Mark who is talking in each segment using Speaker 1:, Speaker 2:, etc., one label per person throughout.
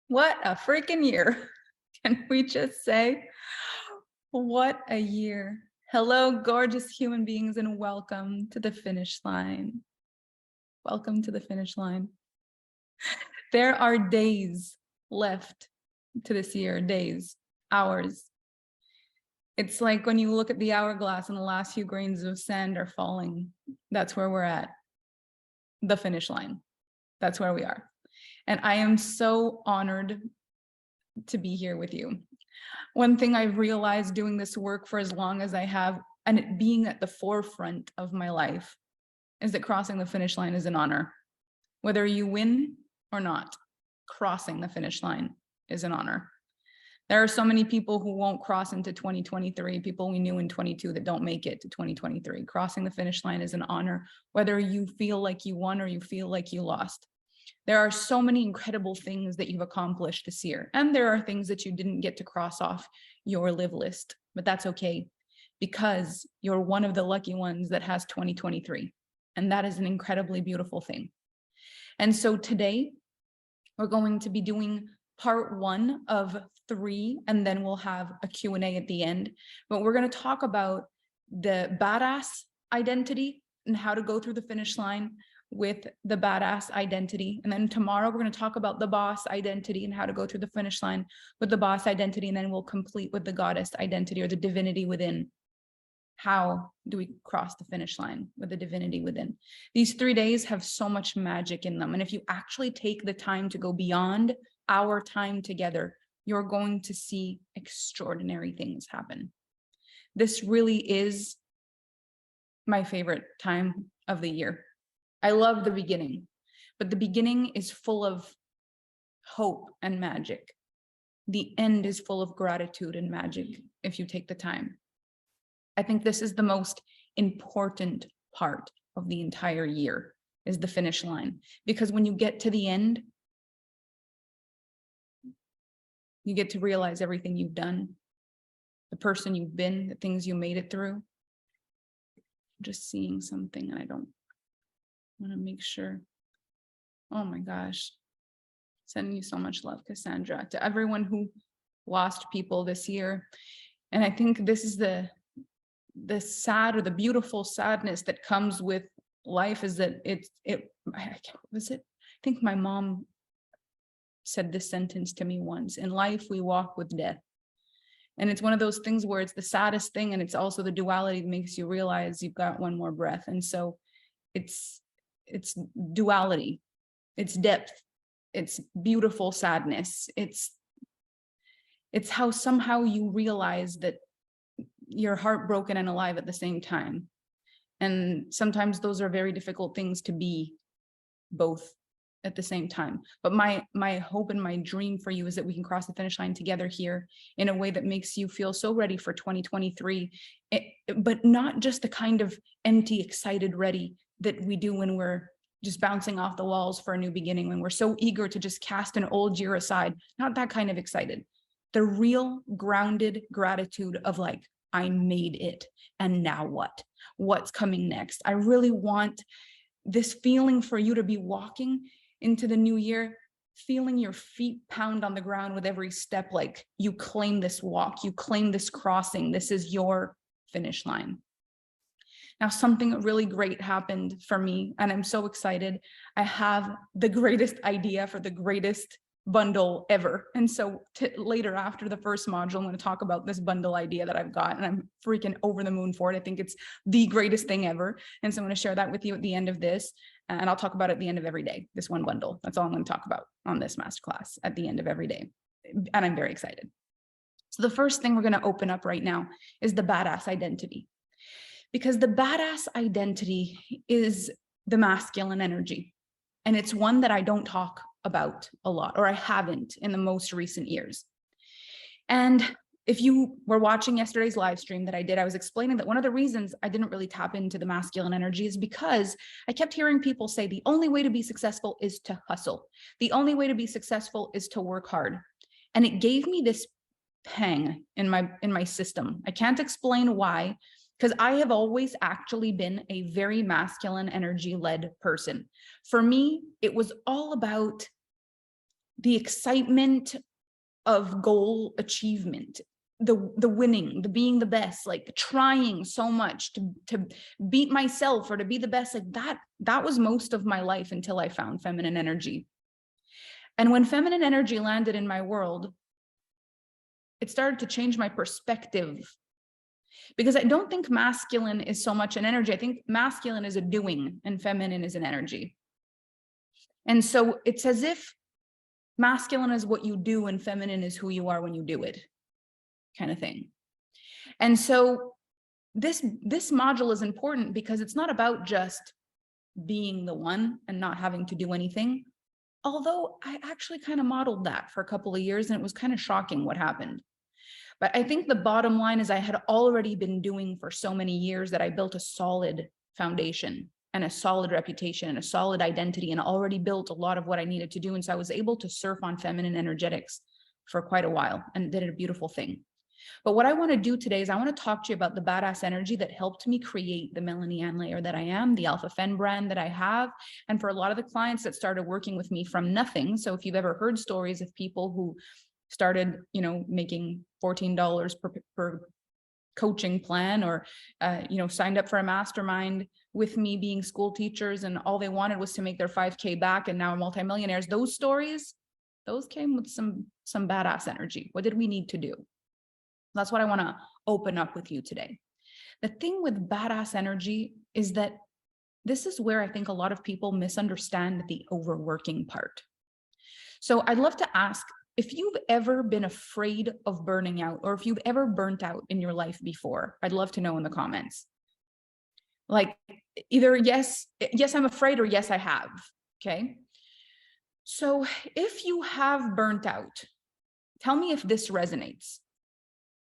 Speaker 1: What a freaking year. Can we just say, what a year. Hello, gorgeous human beings, and welcome to the finish line. Welcome to the finish line. There are days left to this year, days, hours. It's like when you look at the hourglass and the last few grains of sand are falling. That's where we're at. The finish line. That's where we are. And I am so honored to be here with you. One thing I've realized doing this work for as long as I have, and it being at the forefront of my life, is that crossing the finish line is an honor. Whether you win or not, crossing the finish line is an honor. There are so many people who won't cross into 2023, people we knew in 22 that don't make it to 2023. Crossing the finish line is an honor, whether you feel like you won or you feel like you lost. There are so many incredible things that you've accomplished this year. And there are things that you didn't get to cross off your live list, but that's okay because you're one of the lucky ones that has 2023. And that is an incredibly beautiful thing. And so today we're going to be doing part 1 of 3, and then we'll have a Q&A at the end. But we're going to talk about the badass identity and how to go through the finish line with the badass identity. And then tomorrow we're going to talk about the boss identity and how to go through the finish line with the boss identity. And then we'll complete with the goddess identity or the divinity within. How do we cross the finish line with the divinity within? These 3 days have so much magic in them. And if you actually take the time to go beyond our time together, you're going to see extraordinary things happen. This really is my favorite time of the year. I love the beginning, but the beginning is full of hope and magic. The end is full of gratitude and magic if you take the time. I think this is the most important part of the entire year, is the finish line. Because when you get to the end, you get to realize everything you've done, the person you've been, the things you made it through. I'm just seeing something and I don't want to make sure. Oh my gosh. Sending you so much love, Cassandra, to everyone who lost people this year. And I think this is the sad or the beautiful sadness that comes with life, is that I think my mom said this sentence to me once: in life we walk with death. And it's one of those things where it's the saddest thing, and it's also the duality that makes you realize you've got one more breath. And so it's duality, it's depth, it's beautiful sadness. It's how somehow you realize that you're heartbroken and alive at the same time. And sometimes those are very difficult things to be both at the same time. But my hope and my dream for you is that we can cross the finish line together here in a way that makes you feel so ready for 2023, but not just the kind of empty, excited ready that we do when we're just bouncing off the walls for a new beginning, when we're so eager to just cast an old year aside. Not that kind of excited. The real grounded gratitude of like, I made it, and now what? What's coming next? I really want this feeling for you to be walking into the new year, feeling your feet pound on the ground with every step, like you claim this walk, you claim this crossing, this is your finish line. Now, something really great happened for me, and I'm so excited. I have the greatest idea for the greatest bundle ever. And so later, after the first module, I'm going to talk about this bundle idea that I've got, and I'm freaking over the moon for it. I think it's the greatest thing ever. And so I'm going to share that with you at the end of this, and I'll talk about it at the end of every day, this one bundle. That's all I'm going to talk about on this masterclass at the end of every day. And I'm very excited. So the first thing we're going to open up right now is the badass identity, because the badass identity is the masculine energy. And it's one that I don't talk about a lot, or I haven't in the most recent years. And if you were watching yesterday's live stream that I did, I was explaining that one of the reasons I didn't really tap into the masculine energy is because I kept hearing people say the only way to be successful is to hustle. The only way to be successful is to work hard. And it gave me this pang in my system. I can't explain why, because I have always actually been a very masculine energy led person. For me, it was all about the excitement of goal achievement, the winning, the being the best, like trying so much to beat myself or to be the best, like that was most of my life until I found feminine energy. And when feminine energy landed in my world, it started to change my perspective, because I don't think masculine is so much an energy. I think masculine is a doing and feminine is an energy. And so it's as if masculine is what you do and feminine is who you are when you do it, kind of thing. And so this module is important because it's not about just being the one and not having to do anything. Although I actually kind of modeled that for a couple of years and it was kind of shocking what happened. But I think the bottom line is I had already been doing for so many years that I built a solid foundation and a solid reputation and a solid identity, and already built a lot of what I needed to do. And so I was able to surf on feminine energetics for quite a while and did a beautiful thing. But what I want to do today is I want to talk to you about the badass energy that helped me create the Melanie Ann layer that I am, the Alpha Fem brand that I have. And for a lot of the clients that started working with me from nothing. So if you've ever heard stories of people who started, making $14 per coaching plan, or, signed up for a mastermind with me being school teachers, and all they wanted was to make their 5K back and now are multimillionaires. Those stories, those came with some badass energy. What did we need to do? That's what I want to open up with you today. The thing with badass energy is that this is where I think a lot of people misunderstand the overworking part. So I'd love to ask, if you've ever been afraid of burning out, or if you've ever burnt out in your life before, I'd love to know in the comments. Like either yes, I'm afraid, or yes, I have. Okay. So if you have burnt out, tell me if this resonates.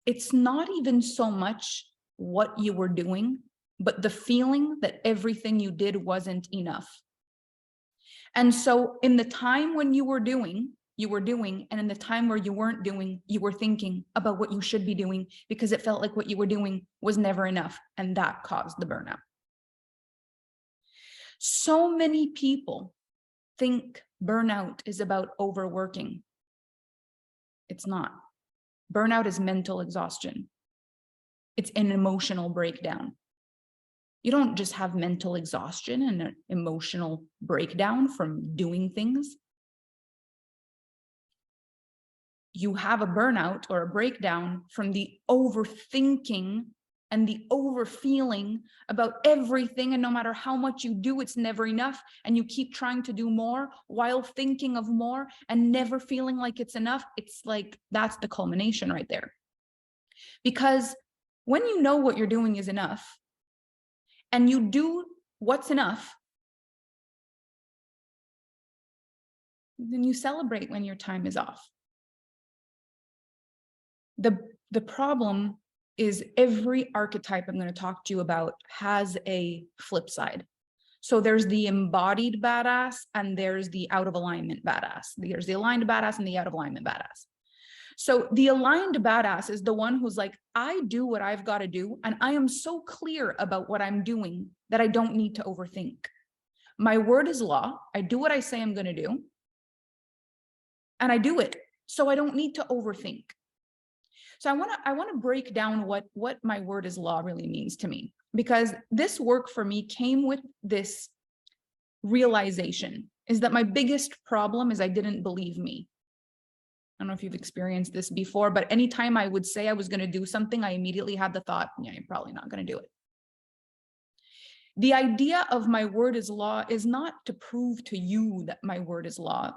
Speaker 1: It's not even so much what you were doing, but the feeling that everything you did wasn't enough. And so in the time when you were doing, and in the time where you weren't doing, you were thinking about what you should be doing because it felt like what you were doing was never enough. And that caused the burnout. So many people think burnout is about overworking. It's not. Burnout is mental exhaustion. It's an emotional breakdown. You don't just have mental exhaustion and an emotional breakdown from doing things. You have a burnout or a breakdown from the overthinking and the overfeeling about everything. And no matter how much you do, it's never enough. And you keep trying to do more while thinking of more and never feeling like it's enough. It's like, that's the culmination right there. Because when you know what you're doing is enough and you do what's enough, then you celebrate when your time is off. The problem is every archetype I'm going to talk to you about has a flip side. So there's the embodied badass and there's the out of alignment badass. There's the aligned badass and the out of alignment badass. So the aligned badass is the one who's like, I do what I've got to do. And I am so clear about what I'm doing that I don't need to overthink. My word is law. I do what I say I'm going to do. And I do it. So I don't need to overthink. So I want to break down what my word is law really means to me, because this work for me came with this realization, is that my biggest problem is I didn't believe me. I don't know if you've experienced this before, but anytime I would say I was going to do something, I immediately had the thought, yeah, you're probably not going to do it. The idea of my word is law is not to prove to you that my word is law.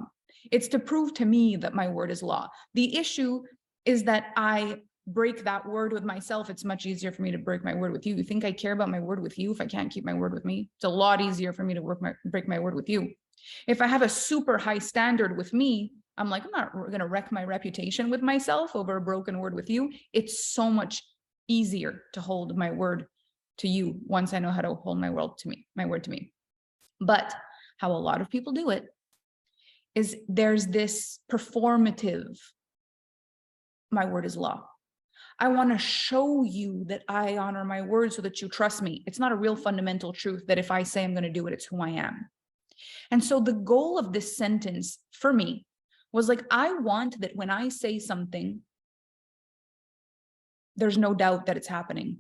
Speaker 1: It's to prove to me that my word is law. The issue is that I break that word with myself. It's much easier for me to break my word with you. You think I care about my word with you if I can't keep my word with me? It's a lot easier for me to break my word with you. If I have a super high standard with me, I'm like, I'm not going to wreck my reputation with myself over a broken word with you. It's so much easier to hold my word to you once I know how to hold my word to me. But how a lot of people do it is there's this performative, my word is law. I want to show you that I honor my word so that you trust me. It's not a real fundamental truth that if I say I'm going to do it, it's who I am. And so the goal of this sentence for me was like, I want that when I say something, there's no doubt that it's happening.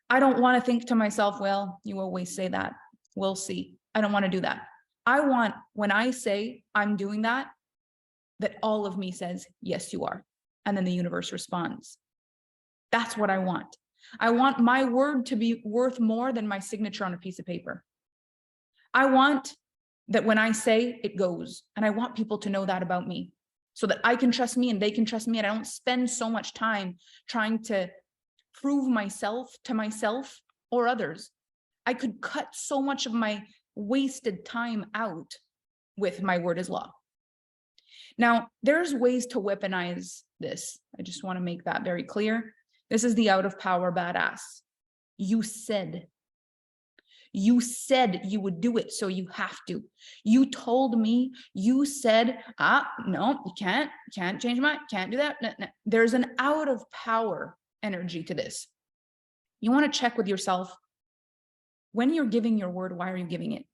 Speaker 1: I don't want to think to myself, well, you always say that. We'll see. I don't want to do that. I want, when I say I'm doing that all of me says, yes, you are. And then the universe responds. That's what I want. I want my word to be worth more than my signature on a piece of paper. I want that when I say, it goes. And I want people to know that about me so that I can trust me and they can trust me. And I don't spend so much time trying to prove myself to myself or others. I could cut so much of my wasted time out with my word is law. Now, there's ways to weaponize this. I just want to make that very clear. This is the out of power badass. You said you would do it, so you have to. You told me, you said, no, you can't change my, can't do that. No, no. There's an out of power energy to this. You want to check with yourself. When you're giving your word, why are you giving it?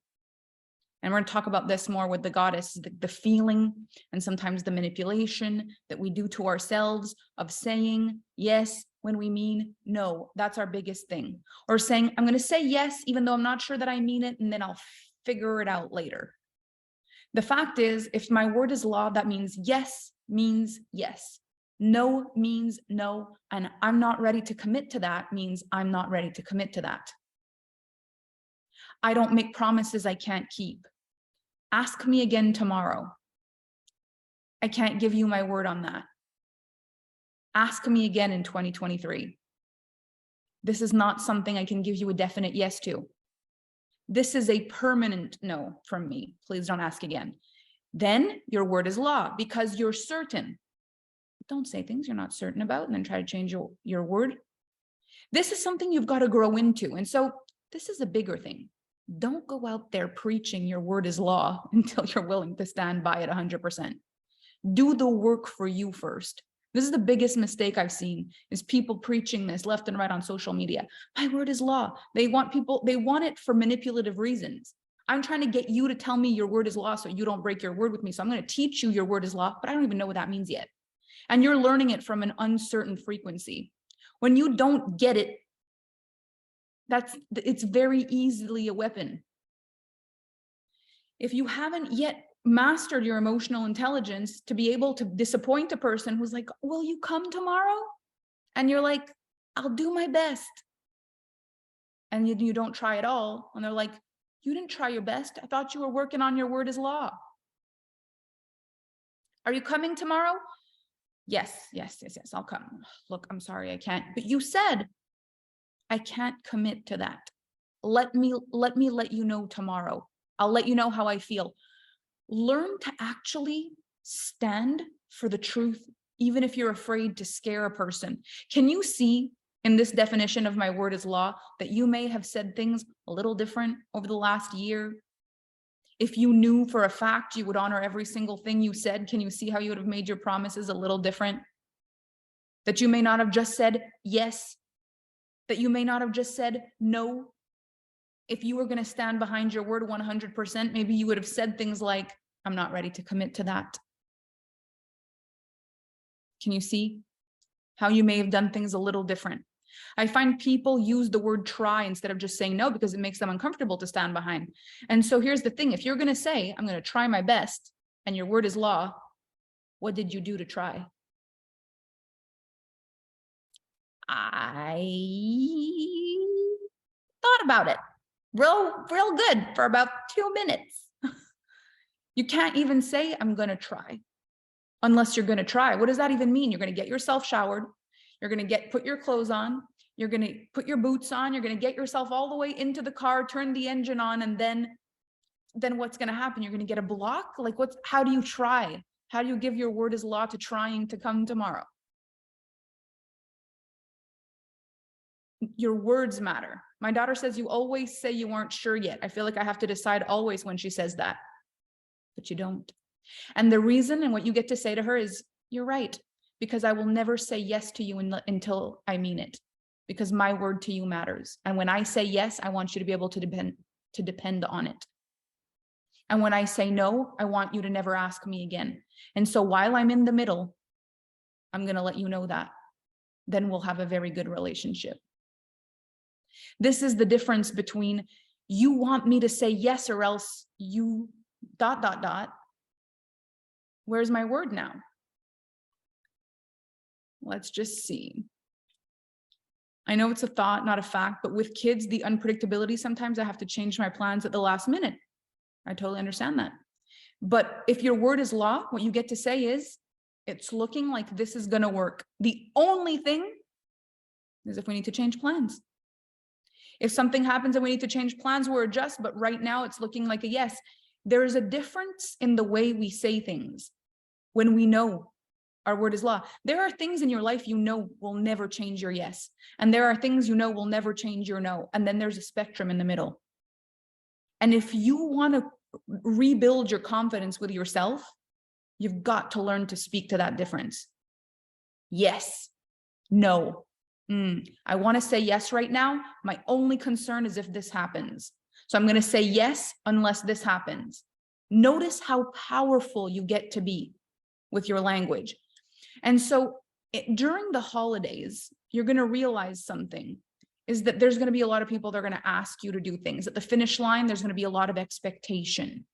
Speaker 1: And we're going to talk about this more with the goddess, the feeling and sometimes the manipulation that we do to ourselves of saying yes when we mean no. That's our biggest thing. Or saying, I'm going to say yes, even though I'm not sure that I mean it, and then I'll figure it out later. The fact is, if my word is law, that means yes. No means no. And I'm not ready to commit to that means I'm not ready to commit to that. I don't make promises I can't keep. Ask me again tomorrow. I can't give you my word on that. Ask me again in 2023. This is not something I can give you a definite yes to. This is a permanent no from me. Please don't ask again. Then your word is law because you're certain. Don't say things you're not certain about and then try to change your word. This is something you've got to grow into. And so this is a bigger thing. Don't go out there preaching your word is law until you're willing to stand by it 100%. Do the work for you first. This is the biggest mistake I've seen is people preaching this left and right on social media. My word is law. They want it for manipulative reasons. I'm trying to get you to tell me your word is law so you don't break your word with me. So I'm going to teach you your word is law, but I don't even know what that means yet. And you're learning it from an uncertain frequency. When you don't get it, it's very easily a weapon. If you haven't yet mastered your emotional intelligence to be able to disappoint a person who's like, will you come tomorrow? And you're like, I'll do my best. And you don't try at all. And they're like, you didn't try your best. I thought you were working on your word is law. Are you coming tomorrow? Yes, I'll come. Look, I'm sorry, I can't. But you said, I can't commit to that. Let me let you know tomorrow. I'll let you know how I feel. Learn to actually stand for the truth, even if you're afraid to scare a person. Can you see in this definition of my word is law that you may have said things a little different over the last year? If you knew for a fact you would honor every single thing you said, can you see how you would have made your promises a little different? That you may not have just said yes, that you may not have just said no. If you were going to stand behind your word 100%, maybe you would have said things like, I'm not ready to commit to that. Can you see how you may have done things a little different? I find people use the word try instead of just saying no because it makes them uncomfortable to stand behind. And so here's the thing. If you're going to say, I'm going to try my best and your word is law, what did you do to try? I thought about it real good for about 2 minutes. You can't even say, I'm going to try unless you're going to try. What does that even mean? You're going to get yourself showered. You're going to put your clothes on. You're going to put your boots on. You're going to get yourself all the way into the car, turn the engine on. And then what's going to happen? You're going to get a block. Like how do you try? How do you give your word as law to trying to come tomorrow? Your words matter. My daughter says, you always say you aren't sure yet. I feel like I have to decide always when she says that, but you don't. And the reason and what you get to say to her is, you're right, because I will never say yes to you until I mean it, because my word to you matters. And when I say yes, I want you to be able to depend on it. And when I say no, I want you to never ask me again. And so while I'm in the middle, I'm going to let you know that. Then we'll have a very good relationship. This is the difference between you want me to say yes or else you ... Where's my word now? Let's just see. I know it's a thought, not a fact, but with kids, the unpredictability, sometimes I have to change my plans at the last minute. I totally understand that. But if your word is law, what you get to say is, it's looking like this is going to work. The only thing is if we need to change plans. If something happens and we need to change plans, we'll adjust, but right now it's looking like a yes. There is a difference in the way we say things when we know our word is law. There are things in your life you know will never change your yes. And there are things you know will never change your no. And then there's a spectrum in the middle. And if you want to rebuild your confidence with yourself, you've got to learn to speak to that difference. Yes, no. I want to say yes right now. My only concern is if this happens. So I'm going to say yes unless this happens. Notice how powerful you get to be with your language. And so during the holidays, you're going to realize something is that there's going to be a lot of people that are going to ask you to do things. At the finish line, there's going to be a lot of expectation.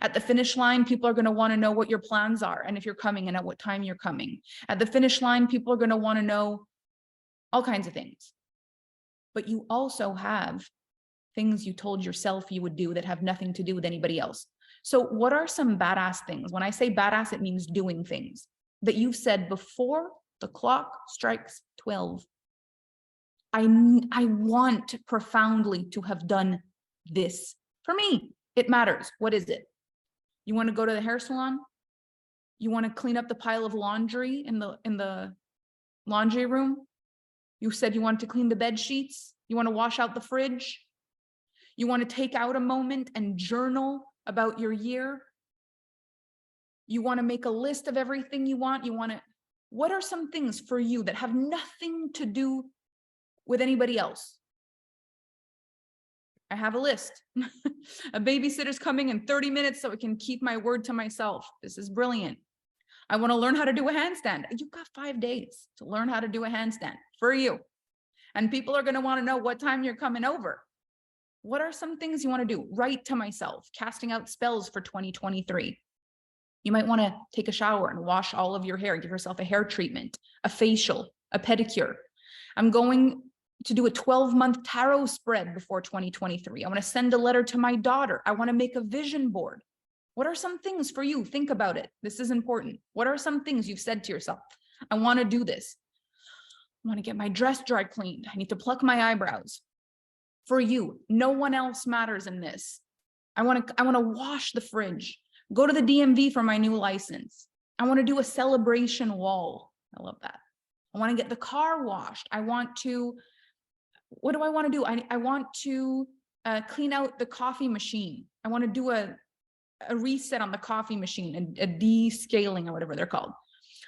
Speaker 1: At the finish line, people are going to want to know what your plans are and if you're coming and at what time you're coming. At the finish line, people are going to want to know all kinds of things. But you also have things you told yourself you would do that have nothing to do with anybody else. So what are some badass things? When I say badass, it means doing things that you've said before the clock strikes 12. I want profoundly to have done this. For me, it matters. What is it? You want to go to the hair salon? You want to clean up the pile of laundry in the laundry room? You said you wanted to clean the bed sheets. You want to wash out the fridge. You want to take out a moment and journal about your year. You want to make a list of everything you want. What are some things for you that have nothing to do with anybody else? I have a list. A babysitter's coming in 30 minutes so I can keep my word to myself. This is brilliant. I want to learn how to do a handstand. You've got 5 days to learn how to do a handstand for you. And people are going to want to know what time you're coming over. What are some things you want to do? Write to myself, casting out spells for 2023. You might want to take a shower and wash all of your hair, give yourself a hair treatment, a facial, a pedicure. I'm going to do a 12-month tarot spread before 2023. I want to send a letter to my daughter. I want to make a vision board. What are some things for you? Think about it. This is important. What are some things you've said to yourself? I want to do this. I want to get my dress dry cleaned. I need to pluck my eyebrows. For you, no one else matters in this. I want to wash the fridge, go to the DMV for my new license. I want to do a celebration wall. I love that. I want to get the car washed. What do I want to do? I want to clean out the coffee machine. I want to do a reset on the coffee machine and a descaling or whatever they're called.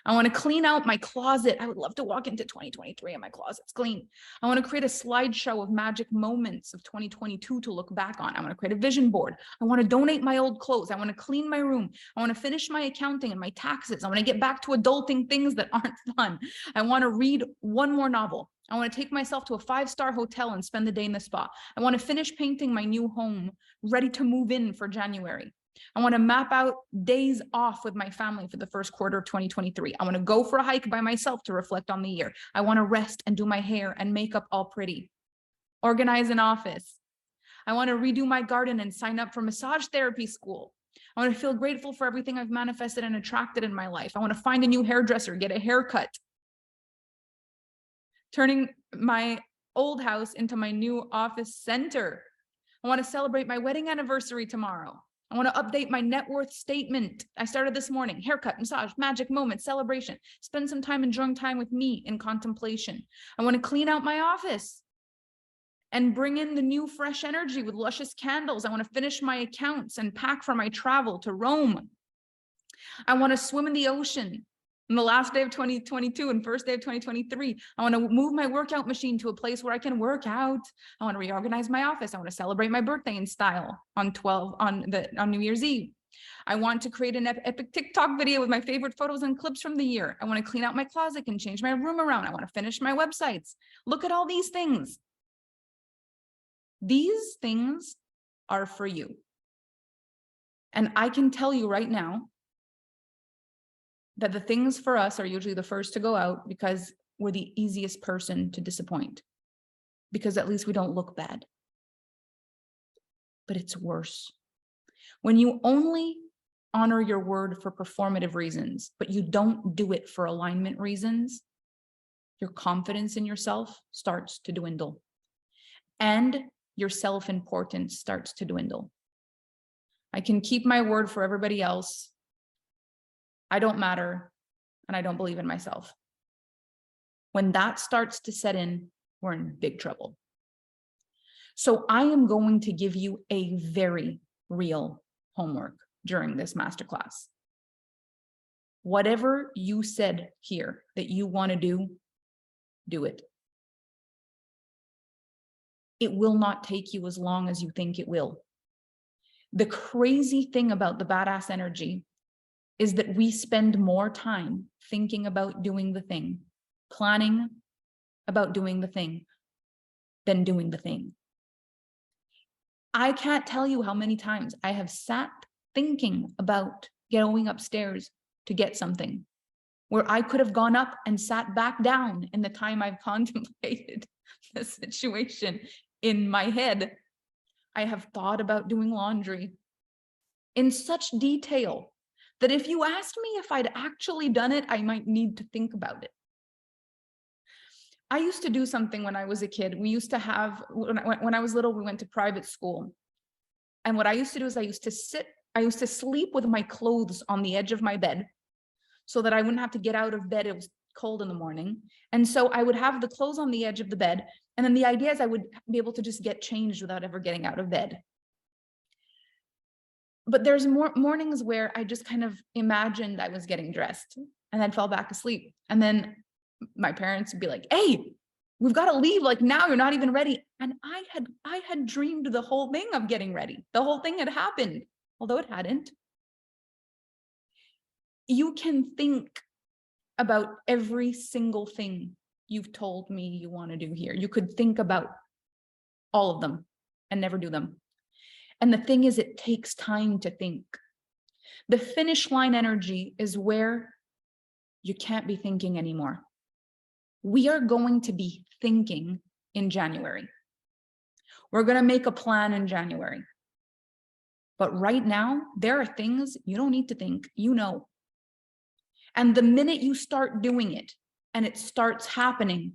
Speaker 1: I want to clean out my closet. I would love to walk into 2023 and my closet's clean. I want to create a slideshow of magic moments of 2022 to look back on. I want to create a vision board. I want to donate my old clothes. I want to clean my room. I want to finish my accounting and my taxes. I want to get back to adulting things that aren't fun. I want to read one more novel. I want to take myself to a 5-star hotel and spend the day in the spa. I want to finish painting my new home, ready to move in for January. I want to map out days off with my family for the first quarter of 2023. I want to go for a hike by myself to reflect on the year. I want to rest and do my hair and makeup all pretty. Organize an office. I want to redo my garden and sign up for massage therapy school. I want to feel grateful for everything I've manifested and attracted in my life. I want to find a new hairdresser, get a haircut. Turning my old house into my new office center. I want to celebrate my wedding anniversary tomorrow. I want to update my net worth statement. I started this morning. Haircut, massage, magic moment, celebration. Spend some time enjoying time with me in contemplation. I want to clean out my office and bring in the new fresh energy with luscious candles. I want to finish my accounts and pack for my travel to Rome. I want to swim in the ocean On the last day of 2022 and first day of 2023, I want to move my workout machine to a place where I can work out. I want to reorganize my office. I want to celebrate my birthday in style on New Year's Eve. I want to create an epic TikTok video with my favorite photos and clips from the year. I want to clean out my closet and change my room around. I want to finish my websites. Look at all these things. These things are for you. And I can tell you right now that the things for us are usually the first to go out because we're the easiest person to disappoint, because at least we don't look bad. But it's worse. When you only honor your word for performative reasons, but you don't do it for alignment reasons, your confidence in yourself starts to dwindle. And your self-importance starts to dwindle. I can keep my word for everybody else. I don't matter, and I don't believe in myself. When that starts to set in, we're in big trouble. So I am going to give you a very real homework during this masterclass. Whatever you said here that you want to do it. It will not take you as long as you think it will. The crazy thing about the badass energy is that we spend more time thinking about doing the thing, planning about doing the thing, than doing the thing. I can't tell you how many times I have sat thinking about going upstairs to get something, where I could have gone up and sat back down in the time I've contemplated the situation in my head. I have thought about doing laundry in such detail that if you asked me if I'd actually done it, I might need to think about it. I used to do something when I was a kid. We used to have, when I was little, we went to private school. And what I used to do is I used to sleep with my clothes on the edge of my bed so that I wouldn't have to get out of bed. It was cold in the morning. And so I would have the clothes on the edge of the bed. And then the idea is I would be able to just get changed without ever getting out of bed. But there's more mornings where I just kind of imagined I was getting dressed and then fell back asleep. And then my parents would be like, hey, we've got to leave. Like now you're not even ready. And I had dreamed the whole thing of getting ready. The whole thing had happened, although it hadn't. You can think about every single thing you've told me you want to do here. You could think about all of them and never do them. And the thing is, it takes time to think. The finish line energy is where you can't be thinking anymore. We are going to be thinking in January. We're going to make a plan in January. But right now, there are things you don't need to think, you know. And the minute you start doing it and it starts happening,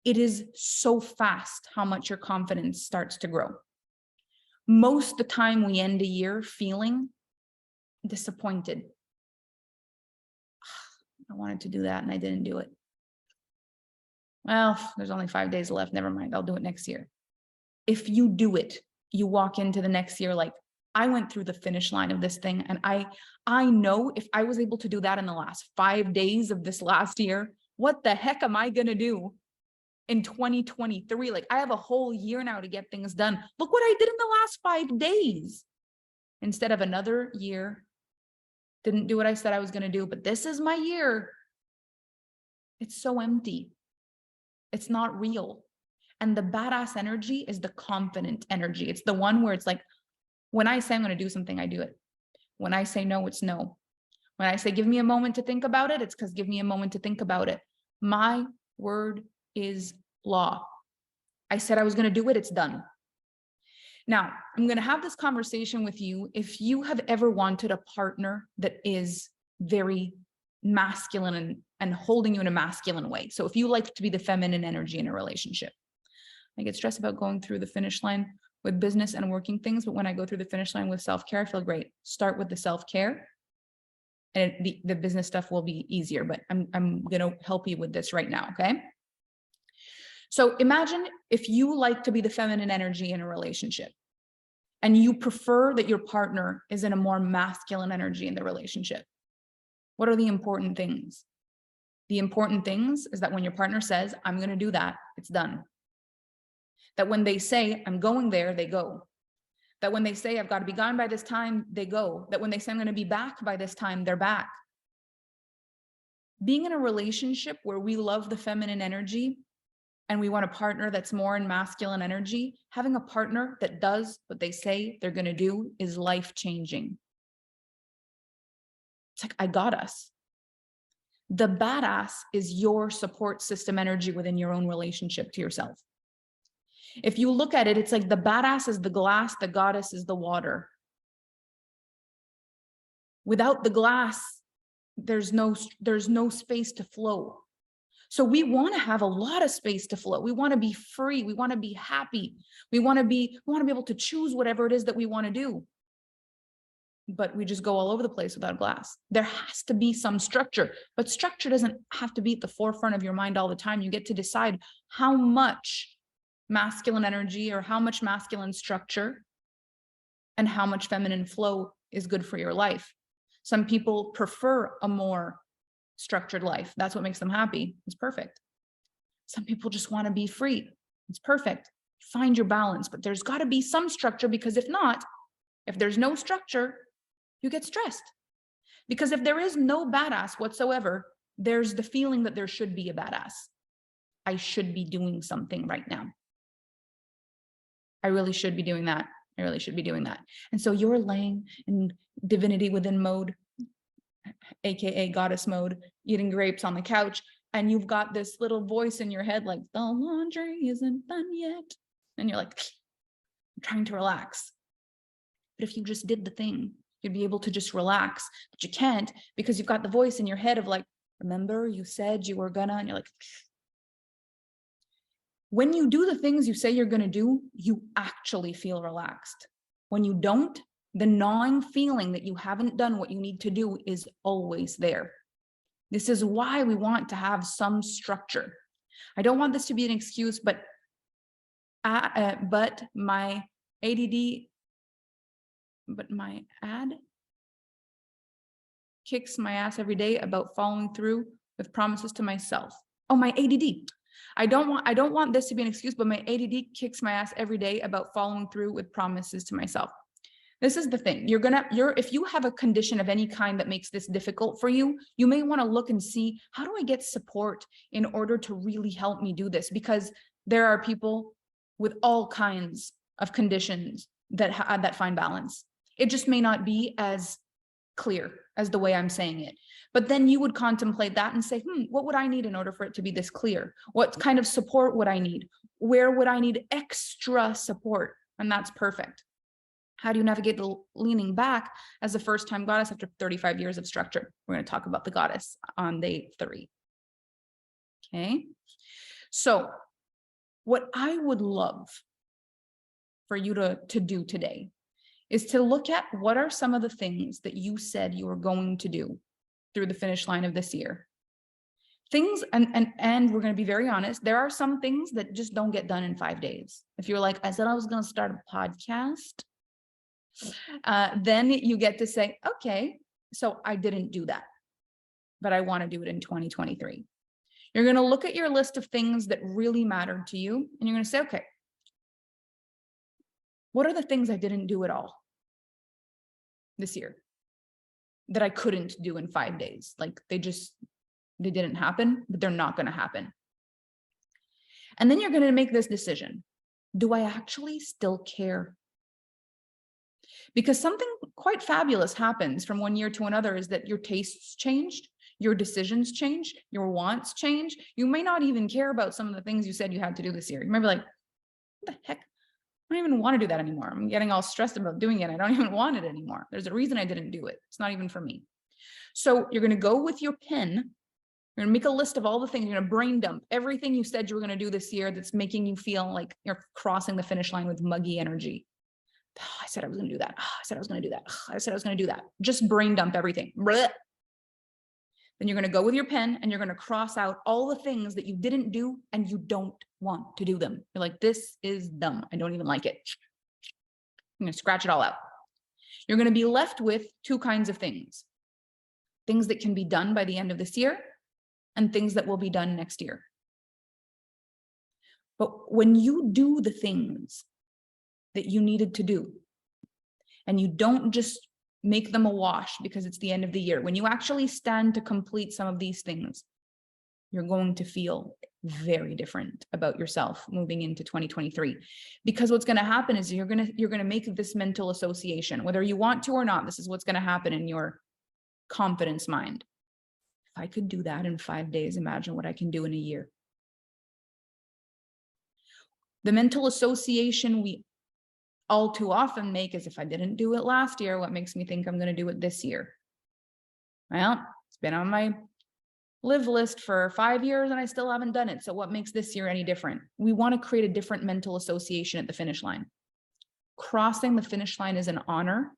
Speaker 1: it is so fast how much your confidence starts to grow. Most of the time we end a year feeling disappointed. I wanted to do that and I didn't do it. Well, there's only 5 days left. Never mind. I'll do it next year. If you do it, you walk into the next year like, I went through the finish line of this thing. And I know if I was able to do that in the last 5 days of this last year, what the heck am I going to do in 2023? Like I have a whole year now to get things done. Look what I did in the last 5 days. Instead of another year, didn't do what I said I was going to do, but this is my year. It's so empty. It's not real. And the badass energy is the confident energy. It's the one where it's like, when I say I'm going to do something, I do it. When I say no, it's no. When I say give me a moment to think about it, it's because give me a moment to think about it. My word is law. I said I was going to do it, it's done. Now, I'm going to have this conversation with you. If you have ever wanted a partner that is very masculine and holding you in a masculine way. So if you like to be the feminine energy in a relationship, I get stressed about going through the finish line with business and working things. But when I go through the finish line with self-care, I feel great. Start with the self-care and the business stuff will be easier, but I'm going to help you with this right now. Okay. So imagine if you like to be the feminine energy in a relationship and you prefer that your partner is in a more masculine energy in the relationship. What are the important things? The important things is that when your partner says, I'm going to do that, it's done. That when they say, I'm going there, they go. That when they say, I've got to be gone by this time, they go. That when they say, I'm going to be back by this time, they're back. Being in a relationship where we love the feminine energy and we want a partner that's more in masculine energy, having a partner that does what they say they're going to do is life-changing. It's like, I got us. The badass is your support system energy within your own relationship to yourself. If you look at it, it's like the badass is the glass, the goddess is the water. Without the glass, there's no space to flow. So we want to have a lot of space to flow. We want to be free. We want to be happy. We want to be able to choose whatever it is that we want to do. But we just go all over the place without glass. There has to be some structure, but structure doesn't have to be at the forefront of your mind all the time. You get to decide how much masculine energy or how much masculine structure and how much feminine flow is good for your life. Some people prefer a more structured life. That's what makes them happy. It's perfect. Some people just want to be free. It's perfect. Find your balance, but there's got to be some structure, because if not, if there's no structure, you get stressed. Because if there is no badass whatsoever, there's the feeling that there should be a badass. I should be doing something right now. I really should be doing that. I really should be doing that. And so you're laying in divinity within mode, AKA goddess mode, eating grapes on the couch, and you've got this little voice in your head like, the laundry isn't done yet. And you're like, I'm trying to relax. But if you just did the thing, you'd be able to just relax, but you can't, because you've got the voice in your head of like, remember you said you were gonna, and you're like, when you do the things you say you're gonna do, you actually feel relaxed. When you don't, the gnawing feeling that you haven't done what you need to do is always there. This is why we want to have some structure. I don't want this to be an excuse, but my ADD, my ad kicks my ass every day about following through with promises to myself. Oh, my ADD. I don't want this to be an excuse, but my ADD kicks my ass every day about following through with promises to myself. This is the thing. If you have a condition of any kind that makes this difficult for you, you may want to look and see, how do I get support in order to really help me do this? Because there are people with all kinds of conditions that find balance. It just may not be as clear as the way I'm saying it. But then you would contemplate that and say, what would I need in order for it to be this clear? What kind of support would I need? Where would I need extra support? And that's perfect. How do you navigate the leaning back as a first-time goddess after 35 years of structure? We're going to talk about the goddess on day 3. Okay. So what I would love for you to do today is to look at what are some of the things that you said you were going to do through the finish line of this year. Things, and we're going to be very honest, there are some things that just don't get done in 5 days. If you're like, I said I was going to start a podcast, then you get to say, okay, so I didn't do that, but I want to do it in 2023. You're going to look at your list of things that really mattered to you, and you're going to say, okay, what are the things I didn't do at all this year that I couldn't do in 5 days? Like they didn't happen, but they're not going to happen. And then you're going to make this decision. Do I actually still care? Because something quite fabulous happens from one year to another is that your tastes changed, your decisions change, your wants change. You may not even care about some of the things you said you had to do this year. You might be like, what the heck? I don't even want to do that anymore. I'm getting all stressed about doing it. I don't even want it anymore. There's a reason I didn't do it. It's not even for me. So you're going to go with your pen. You're going to make a list of all the things. You're going to brain dump everything you said you were going to do this year that's making you feel like you're crossing the finish line with muggy energy. Oh, I said I was going to do that. Oh, I said I was going to do that. Oh, I said I was going to do that. Just brain dump everything. Blech. Then you're going to go with your pen and you're going to cross out all the things that you didn't do and you don't want to do them. You're like, this is dumb. I don't even like it. I'm going to scratch it all out. You're going to be left with 2 kinds of things. Things that can be done by the end of this year and things that will be done next year. But when you do the things that you needed to do, and you don't just make them a wash because it's the end of the year, when you actually stand to complete some of these things, you're going to feel very different about yourself moving into 2023. Because what's going to happen is you're going to make this mental association, whether you want to or not. This is what's going to happen in your confidence mind. If I could do that in 5 days, imagine what I can do in a year. The mental association we all too often make is, if I didn't do it last year, what makes me think I'm going to do it this year? Well, it's been on my live list for 5 years and I still haven't done it. So what makes this year any different? We want to create a different mental association at the finish line. Crossing the finish line is an honor.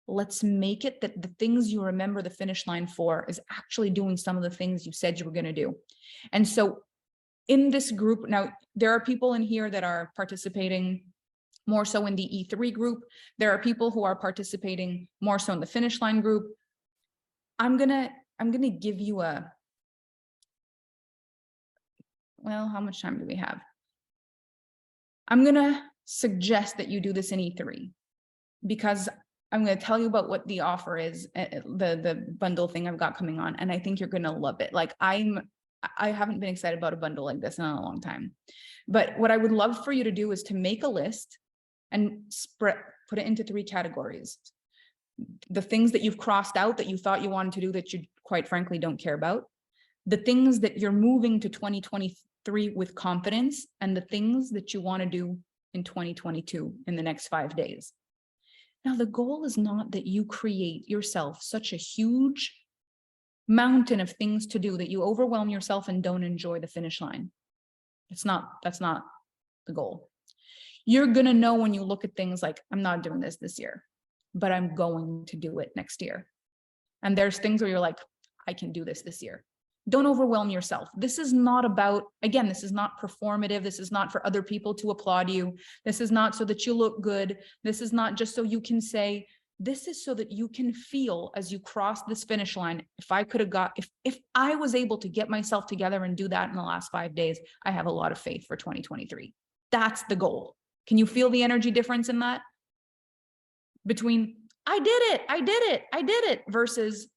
Speaker 1: Let's make it that the things you remember the finish line for is actually doing some of the things you said you were going to do. And so in this group, now there are people in here that are participating more so in the E3 group. There are people who are participating more so in the finish line group. I'm gonna give you a, well, how much time do we have? I'm gonna suggest that you do this in E3, because I'm going to tell you about what the offer is, the bundle thing I've got coming on, and I think you're going to love it. Like I haven't been excited about a bundle like this in a long time. But what I would love for you to do is to make a list and put it into 3 categories. The things that you've crossed out that you thought you wanted to do that you quite frankly don't care about. The things that you're moving to 2023 with confidence, and the things that you want to do in 2022 in the next 5 days. Now, the goal is not that you create yourself such a huge mountain of things to do that you overwhelm yourself and don't enjoy the finish line. That's not the goal. You're going to know when you look at things like, I'm not doing this year, but I'm going to do it next year. And there's things where you're like, I can do this year. Don't overwhelm yourself. This is not about, again, this is not performative. This is not for other people to applaud you. This is not so that you look good. This is not just so you can say, this is so that you can feel as you cross this finish line. If I was able to get myself together and do that in the last 5 days, I have a lot of faith for 2023. That's the goal. Can you feel the energy difference in that? Between, I did it, versus,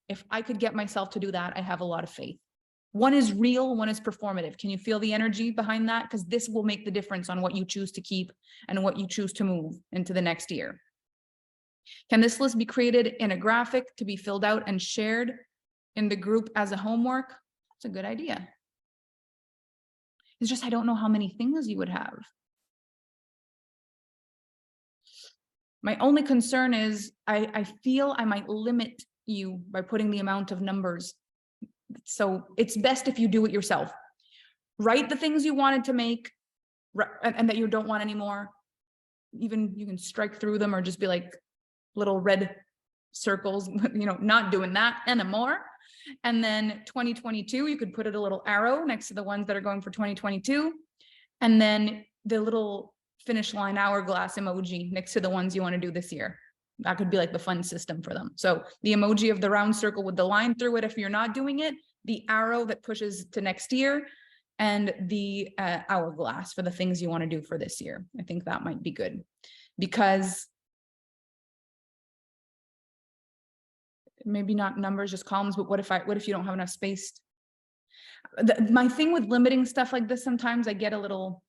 Speaker 1: if I could get myself to do that, I have a lot of faith. One is real, one is performative. Can you feel the energy behind that? Because this will make the difference on what you choose to keep and what you choose to move into the next year. Can this list be created in a graphic to be filled out and shared in the group as a homework? That's a good idea. It's just, I don't know how many things you would have. My only concern is I feel I might limit you by putting the amount of numbers. So it's best if you do it yourself. Write the things you wanted to make and that you don't want anymore. Even you can strike through them or just be like little red circles, not doing that anymore. And then 2022, you could put it a little arrow next to the ones that are going for 2022. And then the little finish line hourglass emoji next to the ones you want to do this year. That could be like the fun system for them. So the emoji of the round circle with the line through it if you're not doing it, the arrow that pushes to next year, and the hourglass for the things you want to do for this year. I think that might be good, because maybe not numbers, just columns, but what if you don't have enough space? My thing with limiting stuff like this, sometimes I get a little,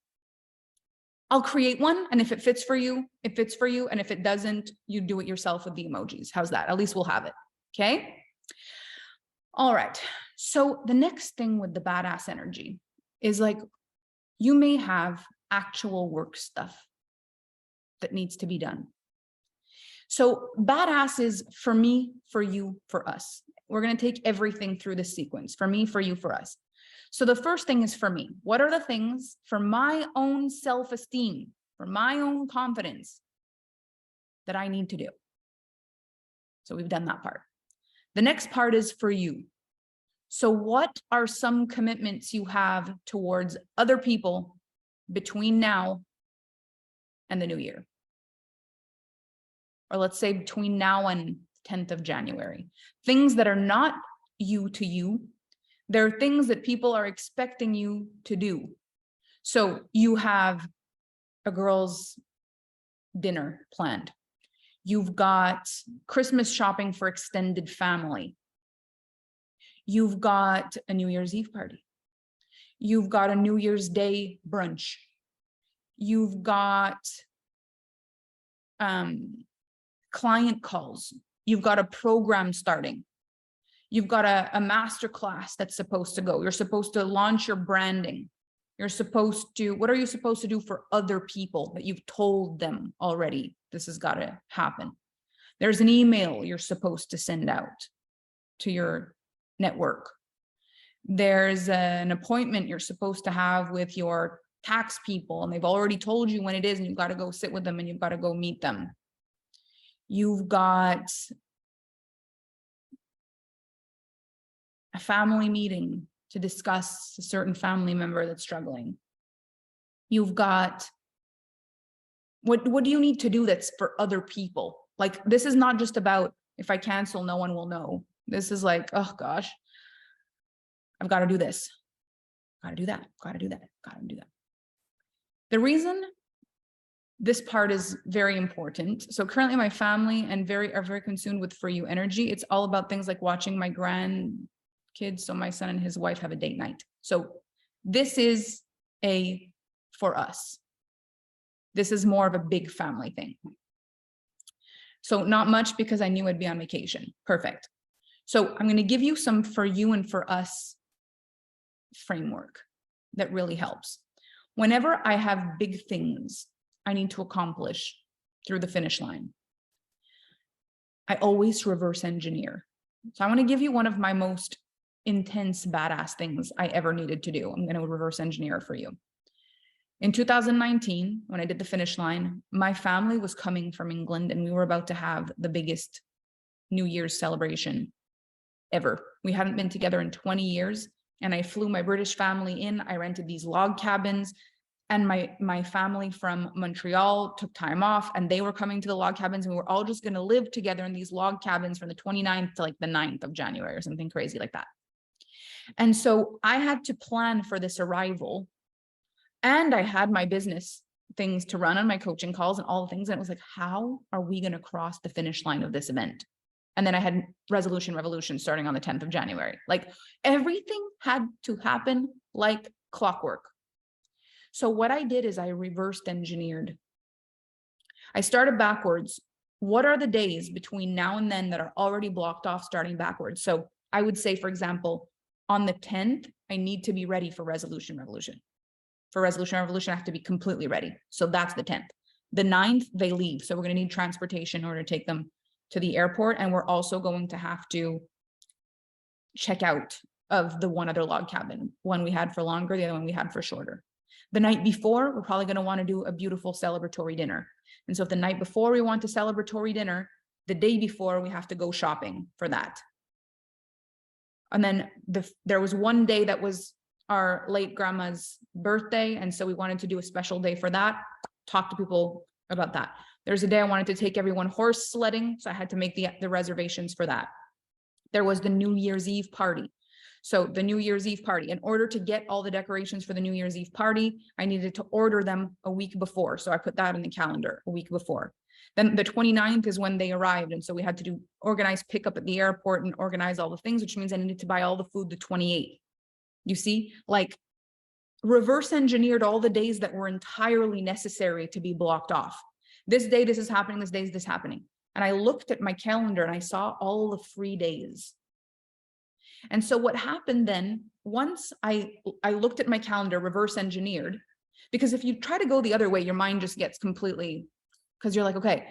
Speaker 1: I'll create one, and if it fits for you, it fits for you. And if it doesn't, you do it yourself with the emojis. How's that? At least we'll have it. Okay. All right. So the next thing with the badass energy is, like, you may have actual work stuff that needs to be done. So badass is for me, for you, for us. We're going to take everything through this sequence: for me, for you, for us. So the first thing is for me. What are the things for my own self-esteem, for my own confidence, that I need to do? So we've done that part. The next part is for you. So what are some commitments you have towards other people between now and the new year? Or let's say between now and 10th of January. Things that are not you to you, There are things that people are expecting you to do. So you have a girl's dinner planned. You've got Christmas shopping for extended family. You've got a New Year's Eve party. You've got a New Year's Day brunch. You've got client calls. You've got a program starting. You've got a master class that's supposed to go. You're supposed to launch your branding. You're supposed to, what are you supposed to do for other people that you've told them already? This has got to happen. There's an email you're supposed to send out to your network. There's an appointment you're supposed to have with your tax people, and they've already told you when it is, and you've got to go sit with them and you've got to go meet them. You've got a family meeting to discuss a certain family member that's struggling. You've got, what do you need to do that's for other people? Like, this is not just about, if I cancel, no one will know. This is like, oh gosh, I've got to do this. Got to do that. Got to do that. Got to do that. The reason this part is very important. So currently my family and are very consumed with For You energy. It's all about things like watching my grandkids. So my son and his wife have a date night. So this is for us. This is more of a big family thing. So not much, because I knew I'd be on vacation. Perfect. So I'm going to give you some For You and For Us framework that really helps. Whenever I have big things I need to accomplish through the finish line, I always reverse engineer. So I want to give you one of my most intense, badass things I ever needed to do. I'm going to reverse engineer for you. In 2019, when I did the finish line, my family was coming from England and we were about to have the biggest New Year's celebration ever. We hadn't been together in 20 years. And I flew my British family in. I rented these log cabins, and my family from Montreal took time off, and they were coming to the log cabins, and we were all just going to live together in these log cabins from the 29th to like the 9th of January or something crazy like that. And so I had to plan for this arrival, and I had my business things to run on, my coaching calls and all the things. And it was like, how are we going to cross the finish line of this event? And then I had Resolution Revolution starting on the 10th of January. Like, everything had to happen like clockwork. So what I did is I reversed engineered. I started backwards. What are the days between now and then that are already blocked off starting backwards? So I would say, for example, on the 10th, I need to be ready for Resolution Revolution. For Resolution Revolution, I have to be completely ready. So that's the 10th. The 9th, they leave. So we're going to need transportation in order to take them to the airport. And we're also going to have to check out of the one other log cabin. One we had for longer, the other one we had for shorter. The night before, we're probably going to want to do a beautiful celebratory dinner. And so if the night before we want a celebratory dinner, the day before we have to go shopping for that. And then there was one day that was our late grandma's birthday. And so we wanted to do a special day for that. Talk to people about that. There's a day I wanted to take everyone horse sledding. So I had to make the reservations for that. There was the New Year's Eve party. So the New Year's Eve party, in order to get all the decorations for the New Year's Eve party, I needed to order them a week before. So I put that in the calendar a week before. Then the 29th is when they arrived. And so we had to organize pickup at the airport and organize all the things, which means I needed to buy all the food the 28th. You see, like, reverse engineered all the days that were entirely necessary to be blocked off. This day, this is happening. This day is this happening. And I looked at my calendar and I saw all the free days. And so what happened then, once I looked at my calendar, reverse engineered, because if you try to go the other way, your mind just gets completely, because you're like, okay,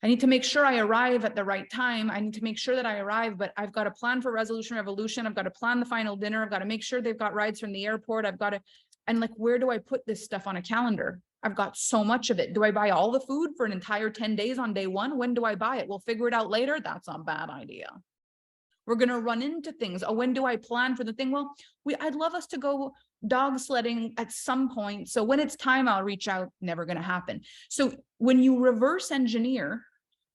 Speaker 1: I need to make sure I arrive at the right time. I need to make sure that I arrive, but I've got to plan for Resolution Revolution. I've got to plan the final dinner. I've got to make sure they've got rides from the airport. I've got to, and like, where do I put this stuff on a calendar? I've got so much of it. Do I buy all the food for an entire 10 days on day one? When do I buy it? We'll figure it out later. That's not a bad idea. We're going to run into things. Oh, when do I plan for the thing? Well, I'd love us to go dog sledding at some point. So when it's time, I'll reach out. Never going to happen. So when you reverse engineer,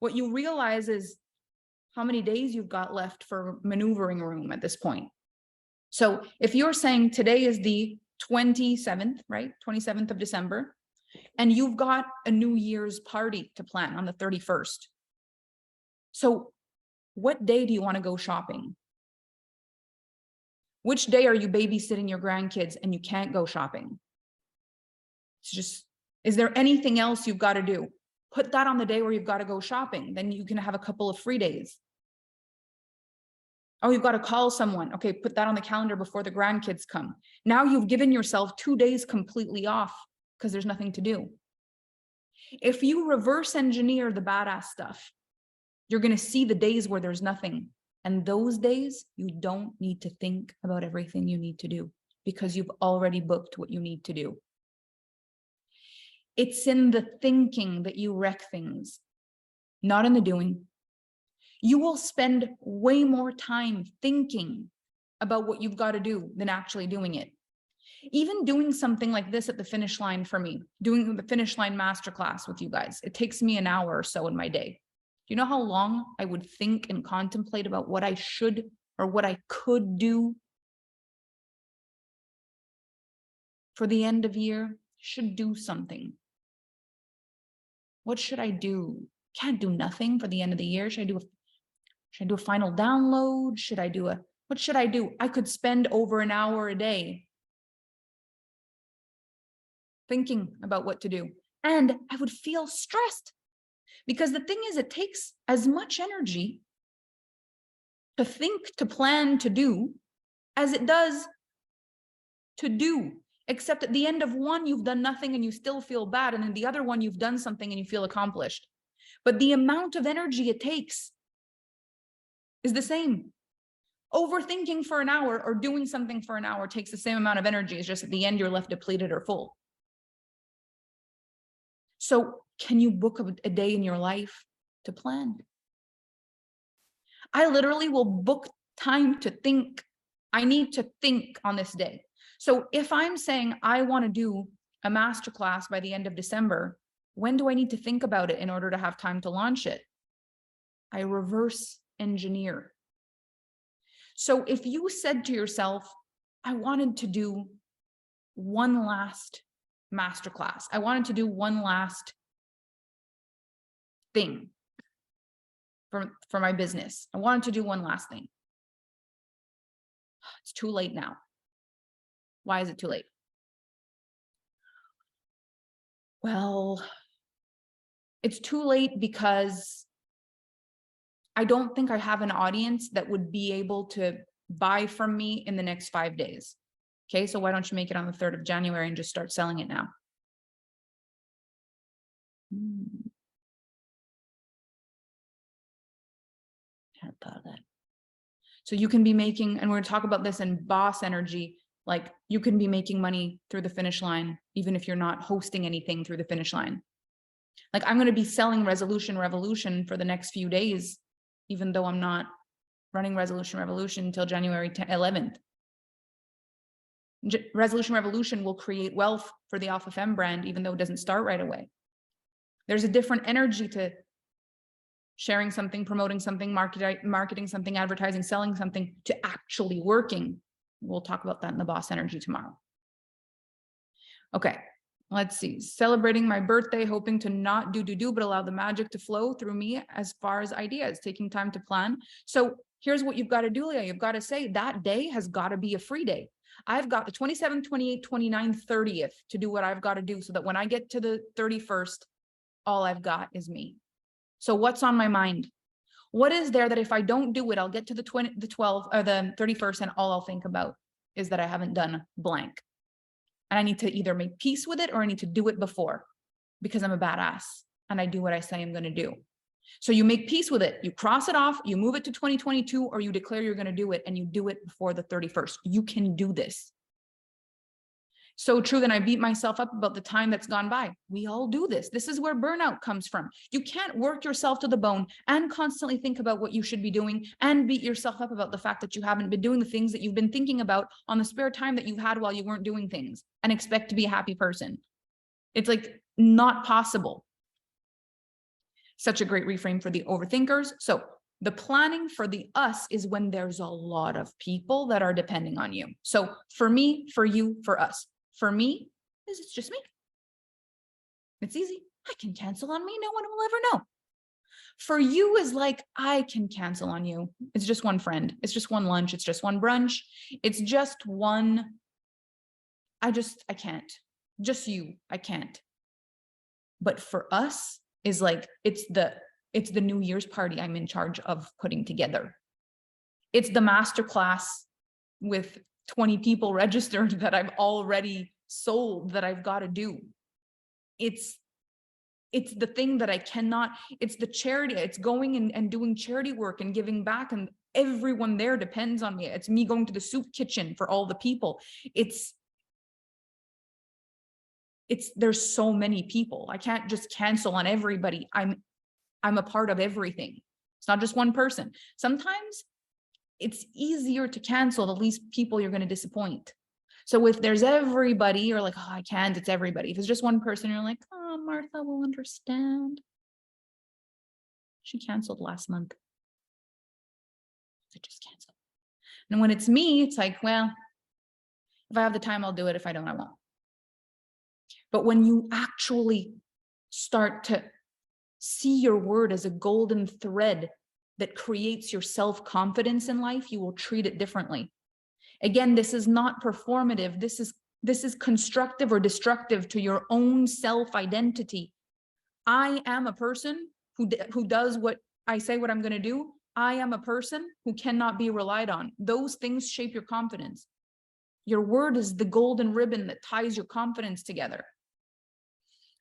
Speaker 1: what you realize is how many days you've got left for maneuvering room at this point. So if you're saying today is the 27th, right? 27th of December, and you've got a New Year's party to plan on the 31st. So what day do you want to go shopping? Which day are you babysitting your grandkids and you can't go shopping? It's just, is there anything else you've got to do? Put that on the day where you've got to go shopping. Then you can have a couple of free days. Oh, you've got to call someone. Okay, put that on the calendar before the grandkids come. Now you've given yourself 2 days completely off because there's nothing to do. If you reverse engineer the badass stuff, you're going to see the days where there's nothing. And those days, you don't need to think about everything you need to do because you've already booked what you need to do. It's in the thinking that you wreck things, not in the doing. You will spend way more time thinking about what you've got to do than actually doing it. Even doing something like this at the finish line for me, doing the finish line masterclass with you guys, it takes me an hour or so in my day. Do you know how long I would think and contemplate about what I should or what I could do for the end of year? Should do something. What should I do? Can't do nothing for the end of the year. Should I do a final download? What should I do? I could spend over an hour a day thinking about what to do. And I would feel stressed because the thing is, it takes as much energy to think, to plan, to do, as it does to do. Except at the end of one, you've done nothing and you still feel bad. And in the other one, you've done something and you feel accomplished. But the amount of energy it takes is the same. Overthinking for an hour or doing something for an hour takes the same amount of energy. It's just at the end, you're left depleted or full. So can you book a day in your life to plan? I literally will book time to think. I need to think on this day. So if I'm saying I want to do a masterclass by the end of December, when do I need to think about it in order to have time to launch it? I reverse engineer. So if you said to yourself, I wanted to do one last masterclass, I wanted to do one last thing for my business, I wanted to do one last thing. It's too late now. Why is it too late? Well, it's too late because I don't think I have an audience that would be able to buy from me in the next 5 days. Okay, so why don't you make it on the 3rd of January and just start selling it now? Hadn't thought of that. So you can be making, and we're going to talk about this in boss energy, like you can be making money through the finish line, even if you're not hosting anything through the finish line. Like I'm going to be selling Resolution Revolution for the next few days, even though I'm not running Resolution Revolution until January 11th. Resolution Revolution will create wealth for the Alpha Femme brand, even though it doesn't start right away. There's a different energy to sharing something, promoting something, marketing something, advertising, selling something, to actually working. We'll talk about that in the boss energy tomorrow. Okay, let's see. Celebrating my birthday, hoping to not do, but allow the magic to flow through me as far as ideas, taking time to plan. So here's what you've got to do, Leah. You've got to say that day has got to be a free day. I've got the 27th, 28th, 29th, 30th to do what I've got to do so that when I get to the 31st, all I've got is me. So what's on my mind? What is there that if I don't do it, I'll get to the 12th or the 31st and all I'll think about is that I haven't done blank. And I need to either make peace with it or I need to do it before because I'm a badass and I do what I say I'm going to do. So you make peace with it. You cross it off, you move it to 2022, or you declare you're going to do it and you do it before the 31st. You can do this. So true that I beat myself up about the time that's gone by. We all do this. This is where burnout comes from. You can't work yourself to the bone and constantly think about what you should be doing and beat yourself up about the fact that you haven't been doing the things that you've been thinking about on the spare time that you've had while you weren't doing things and expect to be a happy person. It's like not possible. Such a great reframe for the overthinkers. So The planning for the us is when there's a lot of people that are depending on you. So for me, for you, for us. For me, it's just me. It's easy. I can cancel on me. No one will ever know. For you is like, I can cancel on you. It's just one friend. It's just one lunch. It's just one brunch. It's just one. I can't. Just you. I can't. But for us is like, it's the New Year's party I'm in charge of putting together. It's the masterclass with 20 people registered that I've already sold that I've got to do. It's the thing that I cannot, it's the charity, it's going and doing charity work and giving back, and everyone there depends on me. It's me going to the soup kitchen for all the people. There's so many people. I can't just cancel on everybody. I'm a part of everything. It's not just one person. Sometimes it's easier to cancel the least people you're going to disappoint. So if there's everybody, you're like, oh, I can't, it's everybody. If it's just one person, you're like, oh, Martha will understand. She canceled last month. I just canceled. And when it's me, it's like, well, if I have the time, I'll do it. If I don't, I won't. But when you actually start to see your word as a golden thread that creates your self-confidence in life, you will treat it differently. Again, this is not performative. This is constructive or destructive to your own self-identity. I am a person who does what I say what I'm going to do. I am a person who cannot be relied on. Those things shape your confidence. Your word is the golden ribbon that ties your confidence together.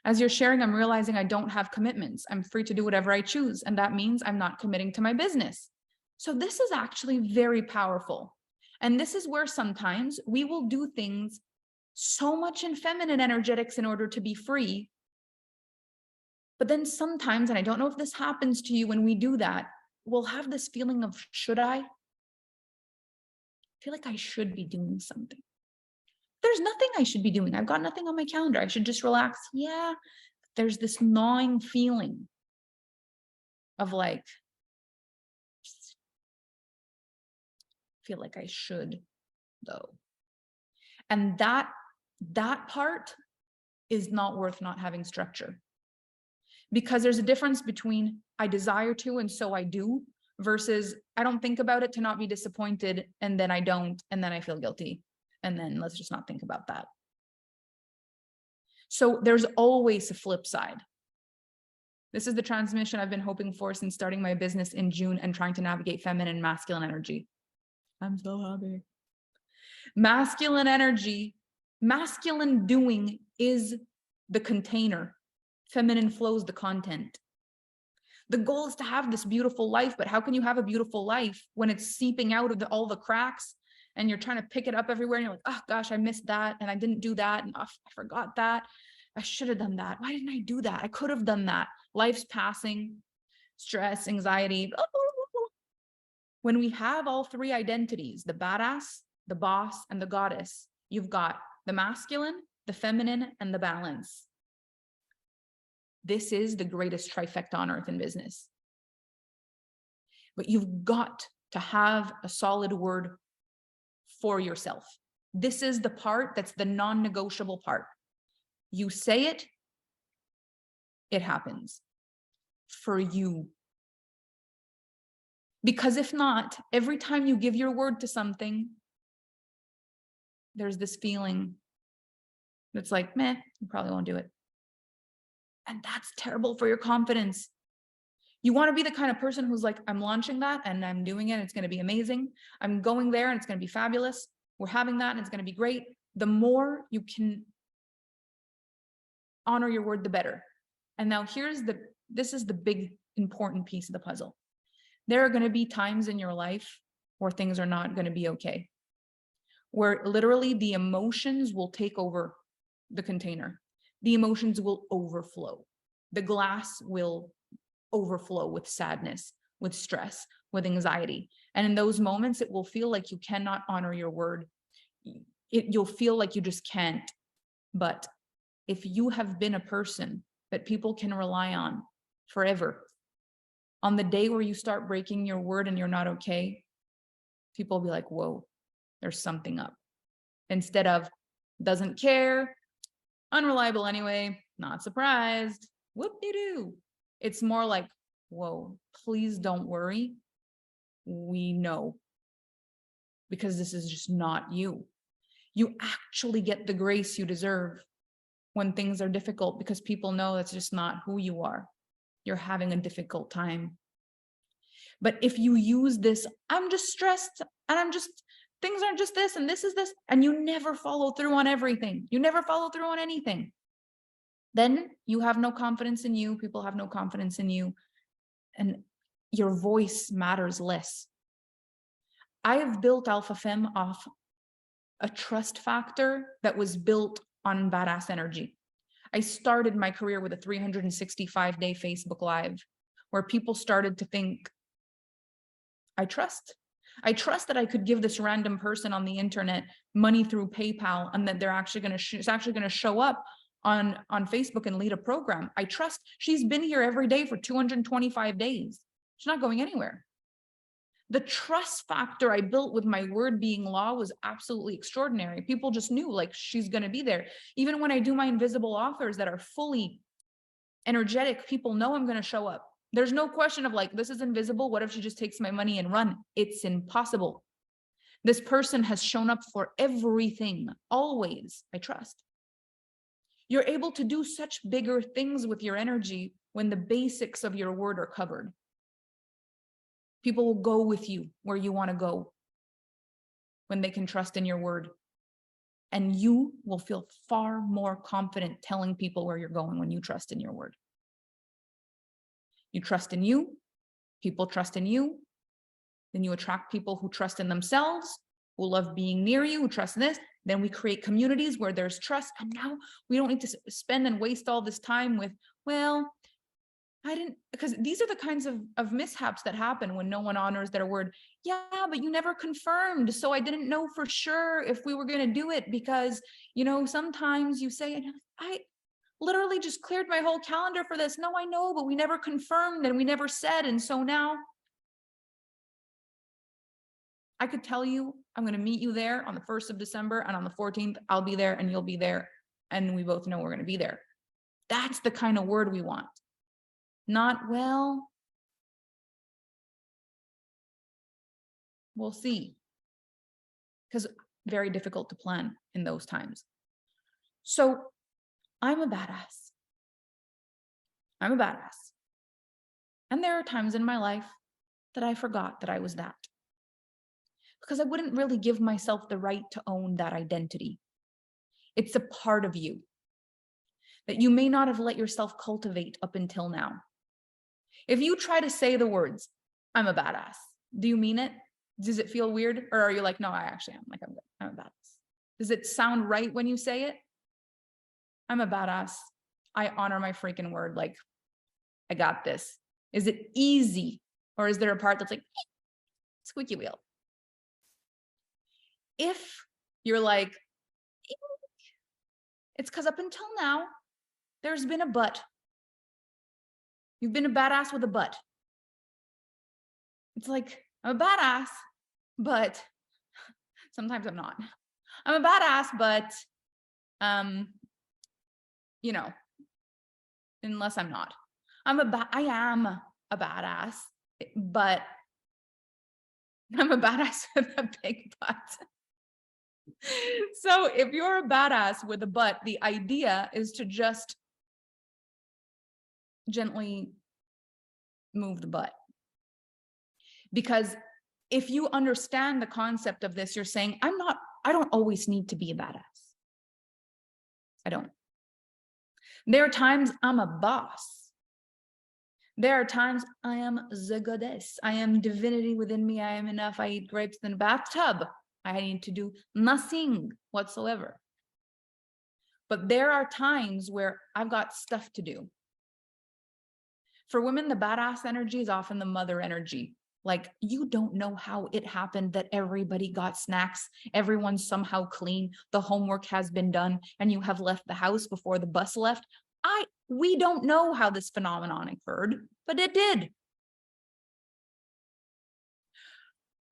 Speaker 1: As you're sharing, I'm realizing I don't have commitments. I'm free to do whatever I choose. And that means I'm not committing to my business. So this is actually very powerful. And this is where sometimes we will do things so much in feminine energetics in order to be free. But then sometimes, and I don't know if this happens to you when we do that, we'll have this feeling of, should I feel like I should be doing something? There's nothing I should be doing. I've got nothing on my calendar. I should just relax. Yeah, there's this gnawing feeling of like, feel like I should though. And that part is not worth not having structure. Because there's a difference between I desire to and so I do versus I don't think about it to not be disappointed and then I don't and then I feel guilty. And then let's just not think about that. So there's always a flip side. This is the transmission I've been hoping for since starting my business in June and trying to navigate feminine and masculine energy. I'm so happy. Masculine energy, masculine doing is the container. Feminine flows the content. The goal is to have this beautiful life, but how can you have a beautiful life when it's seeping out of all the cracks and you're trying to pick it up everywhere and you're like, oh gosh, I missed that and I didn't do that and oh, I forgot that. I should have done that. Why didn't I do that? I could have done that. Life's passing, stress, anxiety. When we have all three identities, the badass, the boss, and the goddess, you've got the masculine, the feminine, and the balance. This is the greatest trifecta on earth in business. But you've got to have a solid word for yourself. This is the part that's the non-negotiable part. You say it, it happens for you. Because if not, every time you give your word to something, there's this feeling that's like, meh, you probably won't do it. And that's terrible for your confidence. You want to be the kind of person who's like, I'm launching that and I'm doing it. And it's going to be amazing. I'm going there and it's going to be fabulous. We're having that and it's going to be great. The more you can honor your word, the better. And now this is the big important piece of the puzzle. There are going to be times in your life where things are not going to be okay, where literally the emotions will take over the container. The emotions will overflow. The glass will overflow with sadness, with stress, with anxiety. And in those moments, it will feel like you cannot honor your word. You'll feel like you just can't. But if you have been a person that people can rely on forever, On the day where you start breaking your word and you're not okay, people will be like, whoa, there's something up. Instead of doesn't care, unreliable anyway, not surprised, whoop-de-doo. It's more like, whoa, please don't worry. We know, because this is just not you. You actually get the grace you deserve when things are difficult, because people know that's just not who you are. You're having a difficult time. But if you use this, I'm just stressed and things aren't just this and this is this, and you never follow through on everything, you never follow through on anything, then you have no confidence in you, people have no confidence in you, and your voice matters less. I have built Alpha Femme off a trust factor that was built on badass energy. I started my career with a 365-day Facebook Live where people started to think, I trust that I could give this random person on the internet money through PayPal and that they're actually going to, it's actually going to show up on Facebook and lead a program. I trust she's been here every day for 225 days. She's not going anywhere. The trust factor I built with my word being law was absolutely extraordinary. People just knew, like, she's going to be there. Even when I do my invisible offers that are fully energetic, people know I'm going to show up. There's no question of like, this is invisible. What if she just takes my money and run? It's impossible. This person has shown up for everything, always. I trust. You're able to do such bigger things with your energy when the basics of your word are covered. People will go with you where you want to go when they can trust in your word. And you will feel far more confident telling people where you're going when you trust in your word. You trust in you, people trust in you, then you attract people who trust in themselves, who love being near you, who trust in this. Then we create communities where there's trust. And now we don't need to spend and waste all this time with, well, because these are the kinds of mishaps that happen when no one honors their word. Yeah, but you never confirmed. So I didn't know for sure if we were going to do it because, sometimes you say, I literally just cleared my whole calendar for this. No, I know, but we never confirmed and we never said. And so now I could tell you, I'm going to meet you there on the 1st of December and on the 14th, I'll be there and you'll be there. And we both know we're going to be there. That's the kind of word we want. Not, well, we'll see. Because very difficult to plan in those times. So I'm a badass. I'm a badass. And there are times in my life that I forgot that I was that. Because I wouldn't really give myself the right to own that identity. It's a part of you that you may not have let yourself cultivate up until now. If you try to say the words, I'm a badass, do you mean it? Does it feel weird? Or are you like, no, I actually am. Like, I'm a badass. Does it sound right when you say it? I'm a badass. I honor my freaking word. Like, I got this. Is it easy? Or is there a part that's like, squeaky wheel? If you're like, it's because up until now, there's been a but. You've been a badass with a but. It's like, I'm a badass, but sometimes I'm not. I'm a badass, but, unless I'm not. I am a badass, but I'm a badass with a big butt. So if you're a badass with a butt, the idea is to just gently move the butt. Because if you understand the concept of this, you're saying, I don't always need to be a badass. I don't. There are times I'm a boss. There are times I am the goddess. I am divinity within me. I am enough. I eat grapes in a bathtub. I need to do nothing whatsoever. But there are times where I've got stuff to do. For women, the badass energy is often the mother energy. Like, you don't know how it happened that everybody got snacks, everyone's somehow clean, the homework has been done, and you have left the house before the bus left. We don't know how this phenomenon occurred, but it did.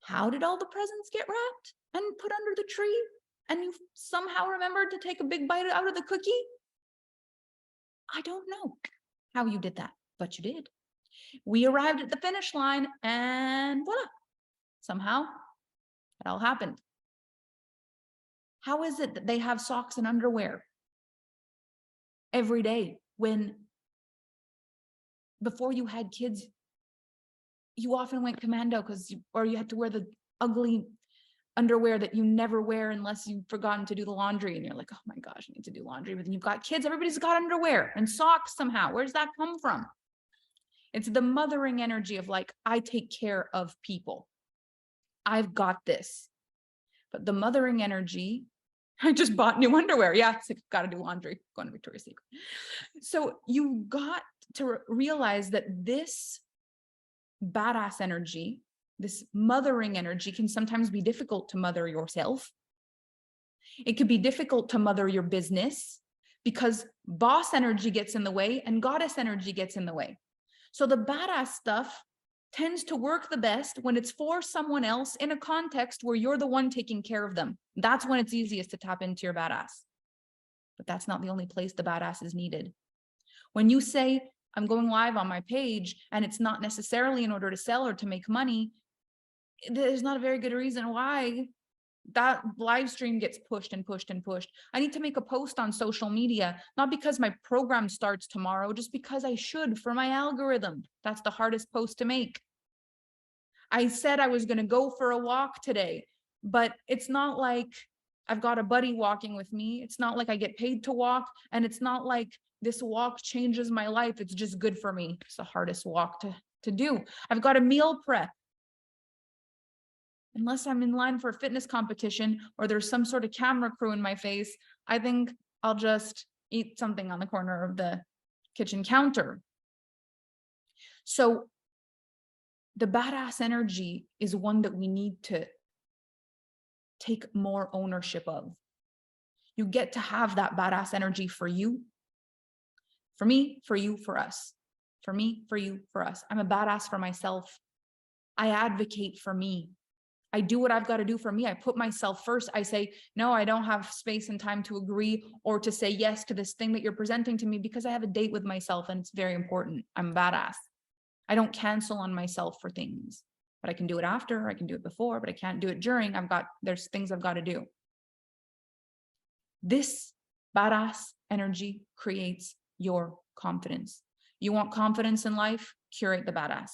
Speaker 1: How did all the presents get wrapped and put under the tree? And you somehow remembered to take a big bite out of the cookie? I don't know how you did that, but you did. We arrived at the finish line and voila, somehow it all happened. How is it that they have socks and underwear every day when before you had kids, you often went commando or you had to wear the ugly underwear that you never wear unless you've forgotten to do the laundry and you're like, oh my gosh, I need to do laundry. But then you've got kids, everybody's got underwear and socks somehow. Where's that come from? It's the mothering energy of like, I take care of people. I've got this. But the mothering energy, I just bought new underwear. Yeah, it's like, got to do laundry, going to Victoria's Secret. So you got to realize that this badass energy, this mothering energy can sometimes be difficult to mother yourself. It could be difficult to mother your business because boss energy gets in the way and goddess energy gets in the way. So the badass stuff tends to work the best when it's for someone else in a context where you're the one taking care of them. That's when it's easiest to tap into your badass. But that's not the only place the badass is needed. When you say, I'm going live on my page and it's not necessarily in order to sell or to make money, there's not a very good reason why that live stream gets pushed and pushed and pushed. I need to make a post on social media, not because my program starts tomorrow, just because I should for my algorithm. That's the hardest post to make. I said I was going to go for a walk today, but it's not like I've got a buddy walking with me. It's not like I get paid to walk, and it's not like this walk changes my life. It's just good for me. It's the hardest walk to do. I've got a meal prep. Unless I'm in line for a fitness competition or there's some sort of camera crew in my face, I think I'll just eat something on the corner of the kitchen counter. So the badass energy is one that we need to take more ownership of. You get to have that badass energy for you, for me, for you, for us, for me, for you, for us. I'm a badass for myself. I advocate for me. I do what I've got to do for me. I put myself first. I say, no, I don't have space and time to agree or to say yes to this thing that you're presenting to me because I have a date with myself and it's very important. I'm badass. I don't cancel on myself for things, but I can do it after, I can do it before, but I can't do it during. There's things I've got to do. This badass energy creates your confidence. You want confidence in life? Curate the badass.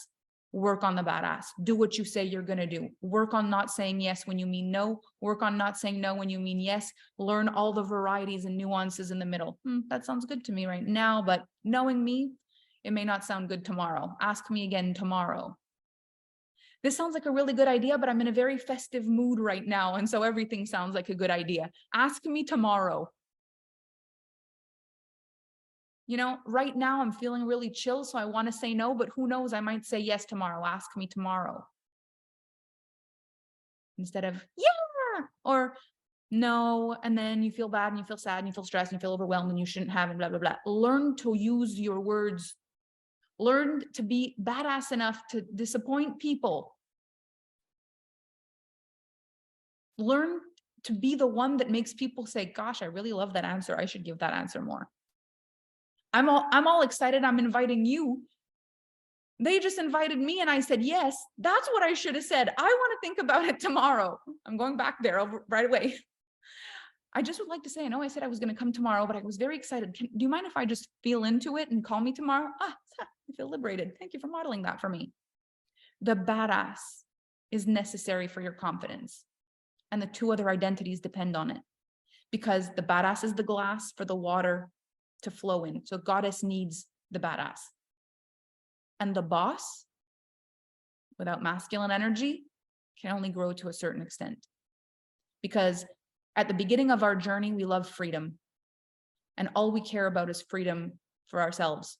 Speaker 1: Work on the badass. Do what you say you're going to do. Work on not saying yes when you mean no. Work on not saying no when you mean yes. Learn all the varieties and nuances in the middle. That sounds good to me right now, but knowing me, it may not sound good tomorrow. Ask me again tomorrow. This sounds like a really good idea, but I'm in a very festive mood right now, and so everything sounds like a good idea. Ask me tomorrow. You know, right now I'm feeling really chill, so I want to say no, but who knows, I might say yes tomorrow. Ask me tomorrow. Instead of, yeah, or no, and then you feel bad and you feel sad and you feel stressed and you feel overwhelmed and you shouldn't have and blah, blah, blah. Learn to use your words. Learn to be badass enough to disappoint people. Learn to be the one that makes people say, gosh, I really love that answer. I should give that answer more. I'm all excited. I'm inviting you. They just invited me and I said, yes, that's what I should have said. I want to think about it tomorrow. I'm going back there right away. I just would like to say, I know I said I was going to come tomorrow, but I was very excited. Do you mind if I just feel into it and call me tomorrow? I feel liberated. Thank you for modeling that for me. The badass is necessary for your confidence. And the two other identities depend on it. Because the badass is the glass for the water to flow in. So goddess needs the badass. And the boss, without masculine energy, can only grow to a certain extent. Because at the beginning of our journey, we love freedom. And all we care about is freedom for ourselves.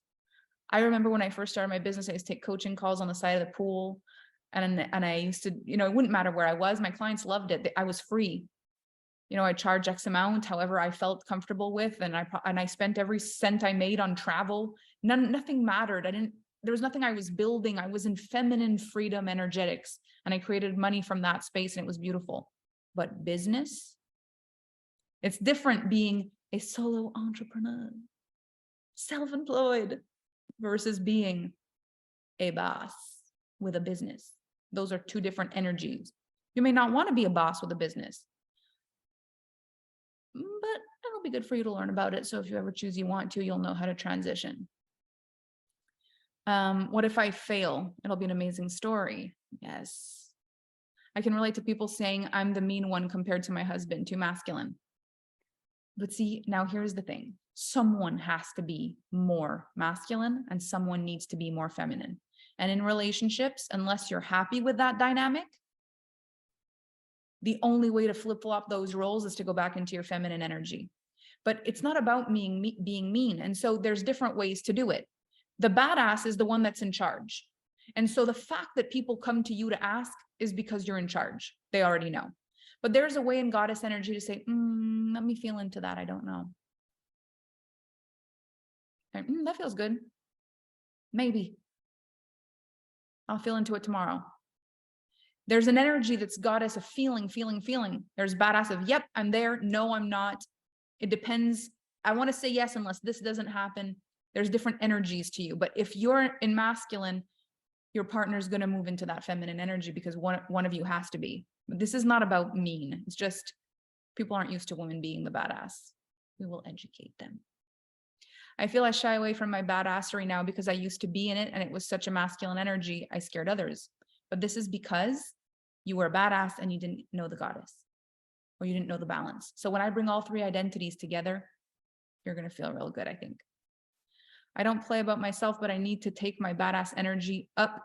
Speaker 1: I remember when I first started my business, I used to take coaching calls on the side of the pool. And I used to, it wouldn't matter where I was. My clients loved it. I was free. I charge X amount, however I felt comfortable with. And I spent every cent I made on travel. Nothing mattered. there was nothing I was building. I was in feminine freedom energetics, and I created money from that space, and it was beautiful. But business, it's different being a solo entrepreneur, self-employed, versus being a boss with a business. Those are two different energies. You may not want to be a boss with a business, but it'll be good for you to learn about it. So if you ever choose you want to, you'll know how to transition. What if I fail? It'll be an amazing story. Yes. I can relate to people saying I'm the mean one compared to my husband, too masculine. But see, now here's the thing. Someone has to be more masculine and someone needs to be more feminine. And in relationships, unless you're happy with that dynamic, the only way to flip-flop those roles is to go back into your feminine energy. But it's not about being mean. And so there's different ways to do it. The badass is the one that's in charge. And so the fact that people come to you to ask is because you're in charge. They already know. But there's a way in goddess energy to say, let me feel into that. I don't know. That feels good. Maybe. I'll feel into it tomorrow. There's an energy that's goddess of feeling. There's badass of, yep, I'm there. No, I'm not. It depends. I want to say yes unless this doesn't happen. There's different energies to you. But if you're in masculine, your partner's going to move into that feminine energy because one of you has to be. But this is not about mean. It's just people aren't used to women being the badass. We will educate them. I feel I shy away from my badassery now because I used to be in it and it was such a masculine energy. I scared others. But this is because you were a badass and you didn't know the goddess or you didn't know the balance. So when I bring all three identities together, you're going to feel real good, I think. I don't play about myself, but I need to take my badass energy up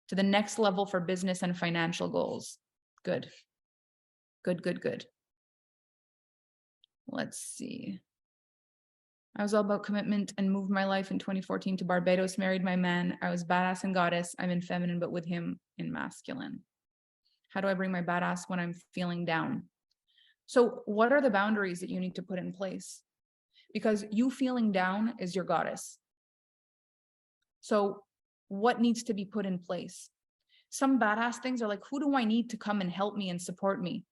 Speaker 1: to the next level for business and financial goals. Good. Good. Let's see. I was all about commitment and moved my life in 2014 to Barbados, married my man. I was badass and goddess. I'm in feminine, but with him in masculine. How do I bring my badass when I'm feeling down? So what are the boundaries that you need to put in place? Because you feeling down is your goddess. So what needs to be put in place? Some badass things are like, who do I need to come and help me and support me?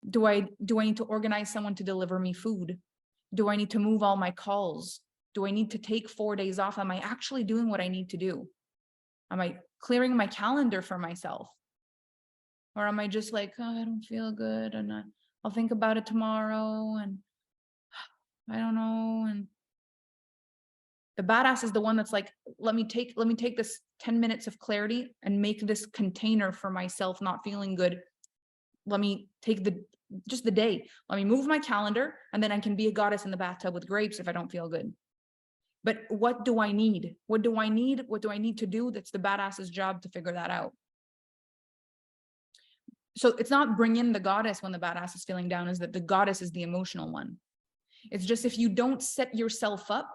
Speaker 1: Do I need to organize someone to deliver me food? Do I need to move all my calls? Do I need to take 4 days off? Am I actually doing what I need to do? Am I clearing my calendar for myself? Or am I just like, oh, I don't feel good and I'll think about it tomorrow and I don't know. And the badass is the one that's like, let me take this 10 minutes of clarity and make this container for myself not feeling good. Let me take just the day. Let me move my calendar and then I can be a goddess in the bathtub with grapes if I don't feel good. But what do I need? What do I need? What do I need to do? That's the badass's job to figure that out. So it's not bring in the goddess when the badass is feeling down, is that the goddess is the emotional one. It's just if you don't set yourself up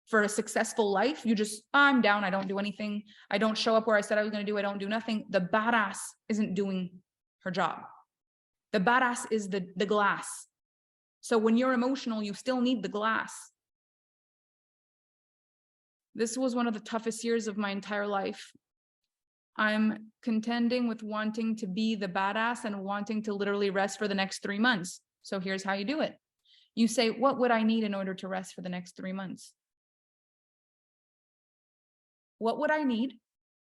Speaker 1: for a successful life, you just, I'm down, I don't do anything. I don't show up where I said I was going to do, I don't do nothing. The badass isn't doing her job. The badass is the glass. So when you're emotional, you still need the glass. This was one of the toughest years of my entire life. I'm contending with wanting to be the badass and wanting to literally rest for the next 3 months. So here's how you do it. You say, what would I need in order to rest for the next 3 months? What would I need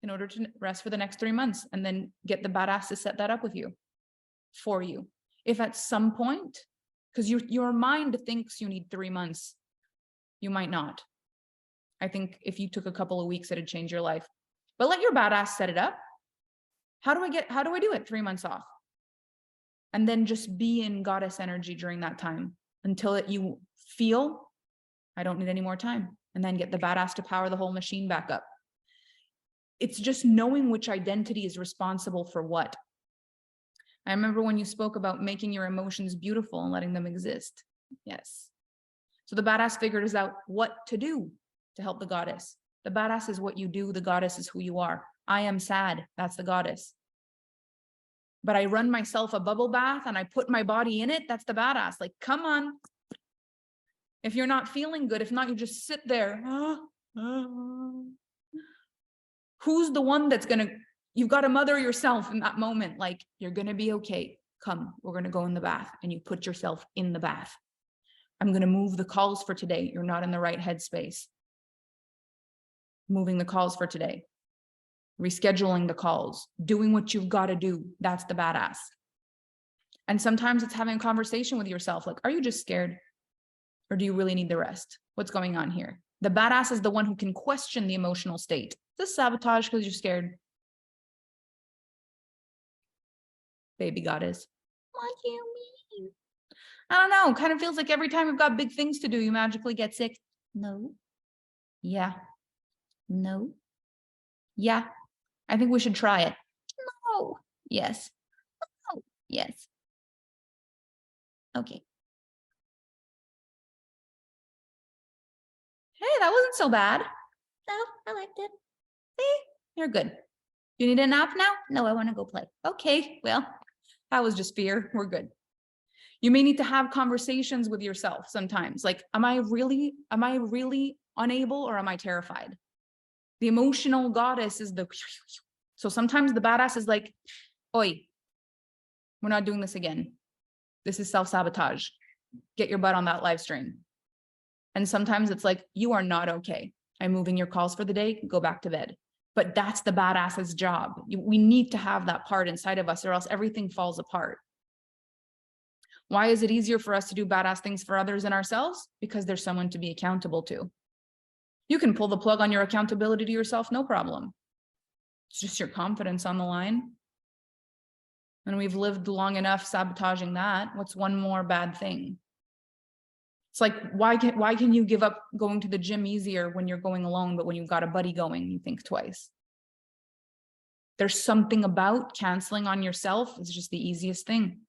Speaker 1: in order to rest for the next 3 months? And then get the badass to set that up with you, for you. If at some point, because your mind thinks you need 3 months, you might not. I think if you took a couple of weeks, it'd change your life. But let your badass set it up. How do I do it? 3 months off. And then just be in goddess energy during that time until you feel, I don't need any more time. And then get the badass to power the whole machine back up. It's just knowing which identity is responsible for what. I remember when you spoke about making your emotions beautiful and letting them exist. Yes. So the badass figures out what to do to help the goddess. The badass is what you do. The goddess is who you are. I am sad. That's the goddess. But I run myself a bubble bath and I put my body in it. That's the badass. Like, come on. If you're not feeling good, if not, you just sit there. Oh, Who's the one that's gonna, you've got to mother yourself in that moment. Like, you're gonna be okay. Come, we're gonna go in the bath. And you put yourself in the bath. I'm gonna move the calls for today. You're not in the right headspace. Moving the calls for today. Rescheduling the calls. Doing what you've got to do. That's the badass. And sometimes it's having a conversation with yourself. Like, are you just scared? Or do you really need the rest? What's going on here? The badass is the one who can question the emotional state. Is this sabotage because you're scared? Baby goddess. What do you mean? I don't know. Kind of feels like every time we've got big things to do, you magically get sick. No. Yeah. No. Yeah. I think we should try it. No. Yes. No. Yes. Okay. Hey, that wasn't so bad. No, I liked it. See, you're good. You need a nap now? No, I want to go play. Okay, well, that was just fear. We're good. You may need to have conversations with yourself sometimes. Like, am I really unable, or am I terrified? The emotional goddess is the, so sometimes the badass is like, oi, we're not doing this again. This is self-sabotage. Get your butt on that live stream. And sometimes it's like, you are not okay. I'm moving your calls for the day, go back to bed. But that's the badass's job. We need to have that part inside of us, or else everything falls apart. Why is it easier for us to do badass things for others than ourselves? Because there's someone to be accountable to. You can pull the plug on your accountability to yourself, no problem. It's just your confidence on the line. And we've lived long enough sabotaging that. What's one more bad thing? It's like, why can you give up going to the gym easier when you're going alone, but when you've got a buddy going, you think twice? There's something about canceling on yourself. It's just the easiest thing.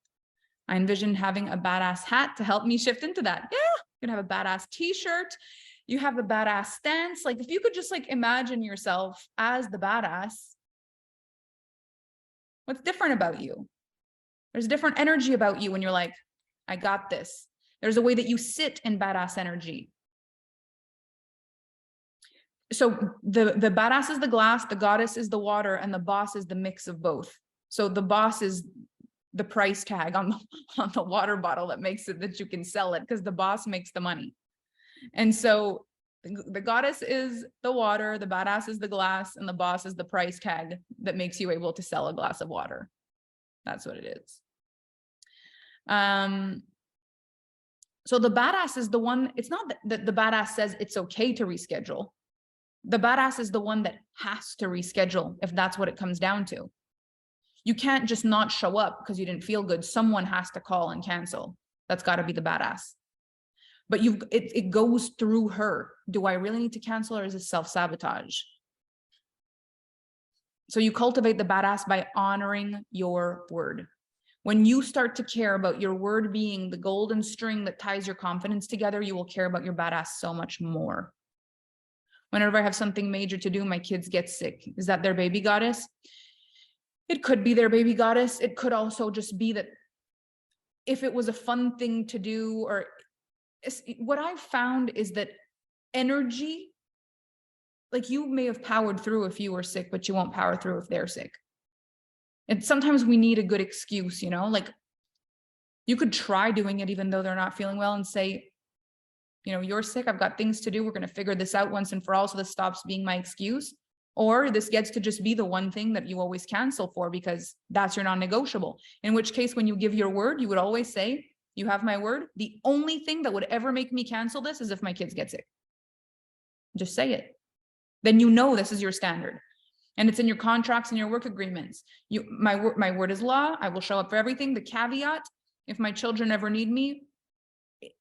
Speaker 1: I envision having a badass hat to help me shift into that. Yeah, you can have a badass t-shirt. You have the badass stance. Like, if you could just like imagine yourself as the badass, what's different about you? There's a different energy about you when you're like, I got this. There's a way that you sit in badass energy. So the badass is the glass, the goddess is the water, and the boss is the mix of both. So the boss is the price tag on the water bottle that makes it that you can sell it, because the boss makes the money. And so the goddess is the water, the badass is the glass, and the boss is the price tag that makes you able to sell a glass of water. That's what it is. So the badass is the one, it's not that the badass says it's okay to reschedule. The badass is the one that has to reschedule, if that's what it comes down to. You can't just not show up because you didn't feel good. Someone has to call and cancel. That's got to be the badass. But it goes through her. Do I really need to cancel, or is it self-sabotage? So you cultivate the badass by honoring your word. When you start to care about your word being the golden string that ties your confidence together, you will care about your badass so much more. Whenever I have something major to do, my kids get sick. Is that their baby goddess? It could be their baby goddess. It could also just be that if it was a fun thing to do, or what I've found is that energy, like, you may have powered through if you were sick, but you won't power through if they're sick. And sometimes we need a good excuse, you know, like, you could try doing it even though they're not feeling well and say, you know, you're sick, I've got things to do. We're going to figure this out once and for all, so this stops being my excuse. Or this gets to just be the one thing that you always cancel for because that's your non-negotiable. In which case, when you give your word, you would always say, you have my word. The only thing that would ever make me cancel this is if my kids get sick. Just say it. Then you know this is your standard. And it's in your contracts and your work agreements. My word is law. I will show up for everything. The caveat, if my children ever need me,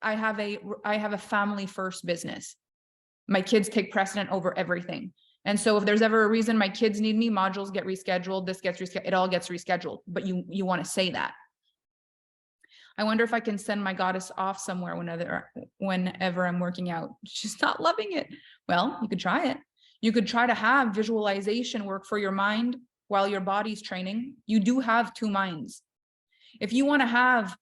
Speaker 1: I have a family first business. My kids take precedent over everything. And so if there's ever a reason my kids need me, modules get rescheduled, this gets rescheduled, it all gets rescheduled. But you want to say that. I wonder if I can send my goddess off somewhere whenever I'm working out. She's not loving it. Well, you could try it. You could try to have visualization work for your mind while your body's training. You do have two minds. If you want to have,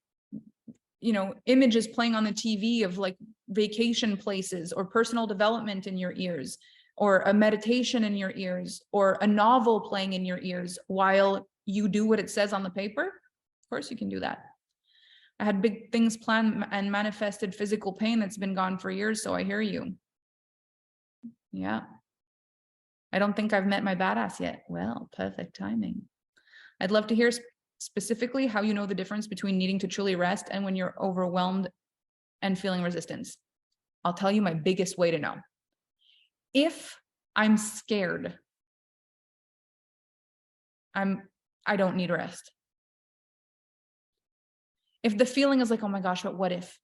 Speaker 1: you know, images playing on the TV of like vacation places or personal development in your ears, or a meditation in your ears, or a novel playing in your ears while you do what it says on the paper, of course you can do that. I had big things planned and manifested physical pain that's been gone for years, so I hear you. Yeah. I don't think I've met my badass yet. Well, perfect timing. I'd love to hear specifically how you know the difference between needing to truly rest and when you're overwhelmed and feeling resistance. I'll tell you my biggest way to know. If I'm scared, I don't need rest. If the feeling is like, oh my gosh, but what if?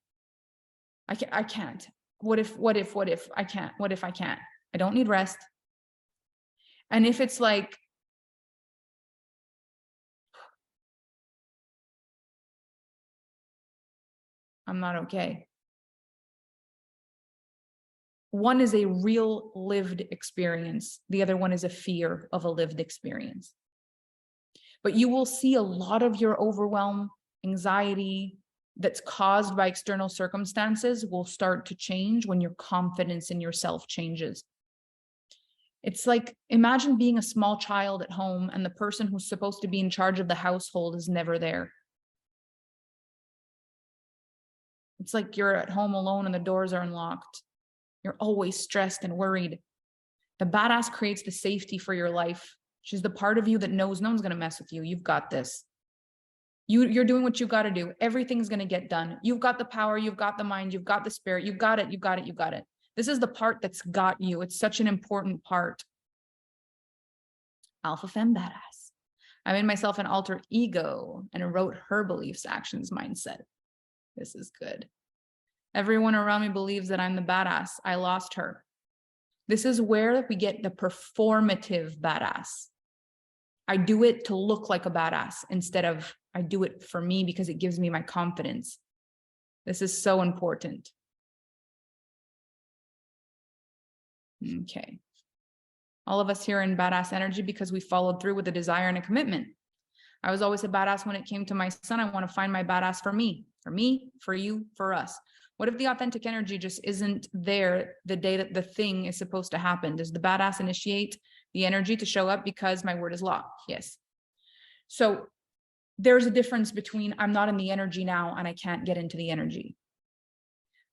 Speaker 1: I can't. What if I can't? What if I can't? I don't need rest. And if it's like, I'm not okay. One is a real lived experience. The other one is a fear of a lived experience. But you will see a lot of your overwhelm, anxiety that's caused by external circumstances will start to change when your confidence in yourself changes. It's like, imagine being a small child at home and the person who's supposed to be in charge of the household is never there. It's like you're at home alone and the doors are unlocked. You're always stressed and worried. The badass creates the safety for your life. She's the part of you that knows no one's going to mess with you. You've got this. You're doing what you got to do. Everything's going to get done. You've got the power. You've got the mind. You've got the spirit. You've got it. You've got it. You've got it. This is the part that's got you. It's such an important part. Alpha Femme Badass. I made myself an alter ego and wrote her beliefs, actions, mindset. This is good. Everyone around me believes that I'm the badass. I lost her. This is where we get the performative badass. I do it to look like a badass instead of I do it for me because it gives me my confidence. This is so important. Okay. All of us here are in badass energy because we followed through with a desire and a commitment. I was always a badass when it came to my son. I want to find my badass for me, for you, for us. What if the authentic energy just isn't there the day that the thing is supposed to happen? Does the badass initiate the energy to show up because my word is law? Yes. So there's a difference between I'm not in the energy now and I can't get into the energy.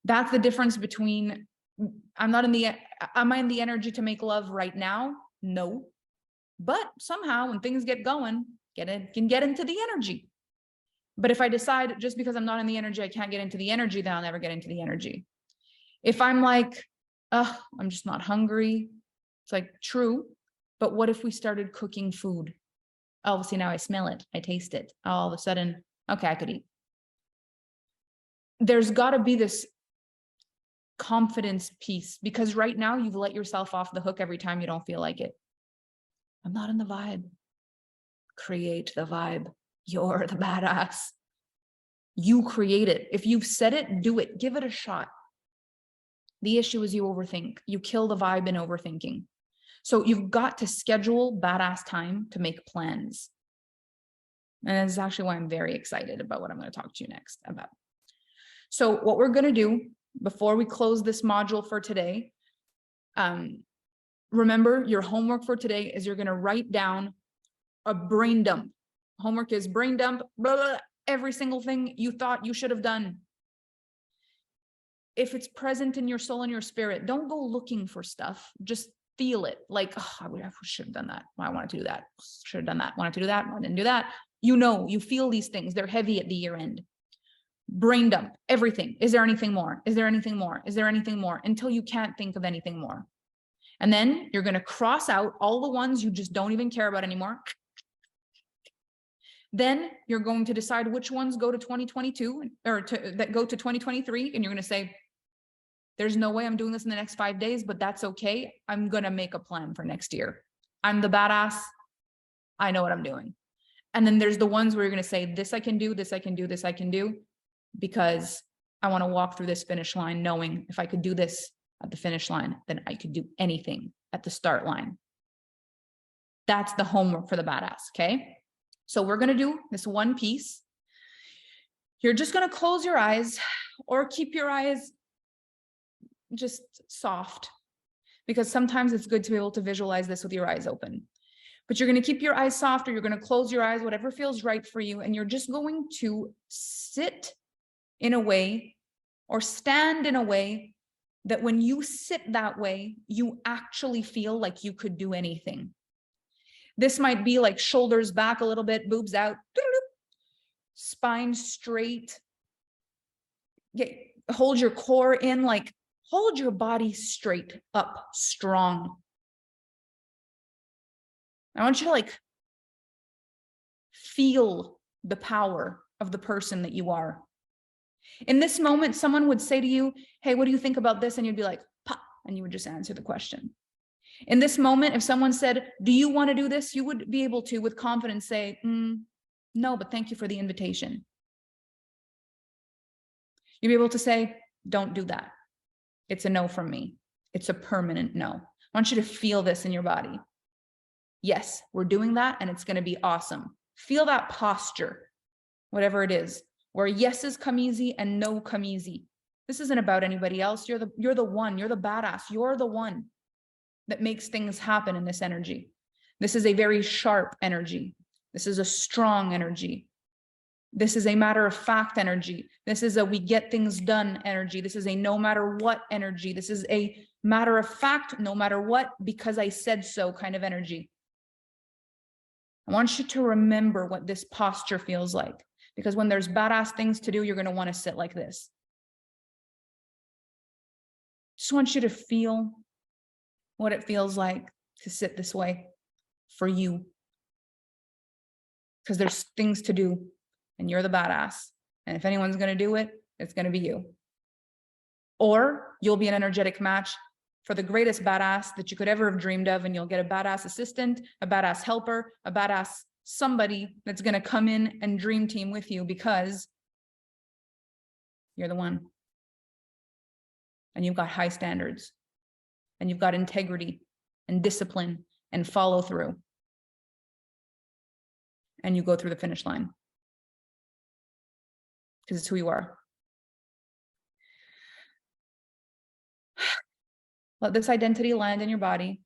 Speaker 1: That's the difference between am I in the energy to make love right now? No. But somehow when things get going, can get into the energy. But if I decide just because I'm not in the energy, I can't get into the energy, then I'll never get into the energy. If I'm like, oh, I'm just not hungry. It's like, true. But what if we started cooking food? Oh, see, now I smell it. I taste it. All of a sudden, okay, I could eat. There's got to be this confidence piece because right now you've let yourself off the hook every time you don't feel like it. I'm not in the vibe. Create the vibe. You're the badass. You create it. If you've said it, do it. Give it a shot. The issue is you overthink. You kill the vibe in overthinking. So you've got to schedule badass time to make plans. And this is actually why I'm very excited about what I'm going to talk to you next about. So what we're going to do before we close this module for today, remember your homework for today is you're going to write down a brain dump. Homework is brain dump, blah, blah, blah, every single thing you thought you should have done. If it's present in your soul and your spirit, don't go looking for stuff. Just feel it. Like, oh, I should have done that. I wanted to do that. Should have done that. Wanted to do that. I didn't do that. You know, you feel these things. They're heavy at the year end. Brain dump, everything. Is there anything more? Is there anything more? Is there anything more? Until you can't think of anything more. And then you're going to cross out all the ones you just don't even care about anymore. Then you're going to decide which ones go to 2022 or that go to 2023. And you're going to say, there's no way I'm doing this in the next 5 days, but that's okay. I'm going to make a plan for next year. I'm the badass. I know what I'm doing. And then there's the ones where you're going to say, this I can do, this I can do, this I can do, because I want to walk through this finish line knowing if I could do this at the finish line, then I could do anything at the start line. That's the homework for the badass. Okay. So we're going to do this one piece. You're just going to close your eyes or keep your eyes just soft. because sometimes it's good to be able to visualize this with your eyes open. But you're going to keep your eyes soft, or you're going to close your eyes, whatever feels right for you. And you're just going to sit in a way or stand in a way that when you sit that way, you actually feel like you could do anything. This might be like shoulders back a little bit, boobs out, spine straight. Hold your core in, like hold your body straight up, strong. I want you to like feel the power of the person that you are. In this moment, someone would say to you, hey, what do you think about this? And you'd be like, pop, and you would just answer the question. In this moment, if someone said, do you want to do this? You would be able to, with confidence, say, no, but thank you for the invitation. You'd be able to say, don't do that. It's a no from me. It's a permanent no. I want you to feel this in your body. Yes, we're doing that, and it's going to be awesome. Feel that posture, whatever it is, where yeses come easy and no come easy. This isn't about anybody else. You're the one. You're the badass. You're the one that makes things happen in this energy. This is a very sharp energy. This is a strong energy. This is a matter of fact energy. This is a we get things done energy. This is a no matter what energy. This is a matter of fact, no matter what, because I said so kind of energy. I want you to remember what this posture feels like, because when there's badass things to do, you're going to want to sit like this. Just want you to feel what it feels like to sit this way for you, because there's things to do and you're the badass. And if anyone's going to do it, it's going to be you. Or you'll be an energetic match for the greatest badass that you could ever have dreamed of, and you'll get a badass assistant, a badass helper, a badass somebody that's going to come in and dream team with you, because you're the one. And you've got high standards, and you've got integrity and discipline and follow through. And you go through the finish line because it's who you are. Let this identity land in your body.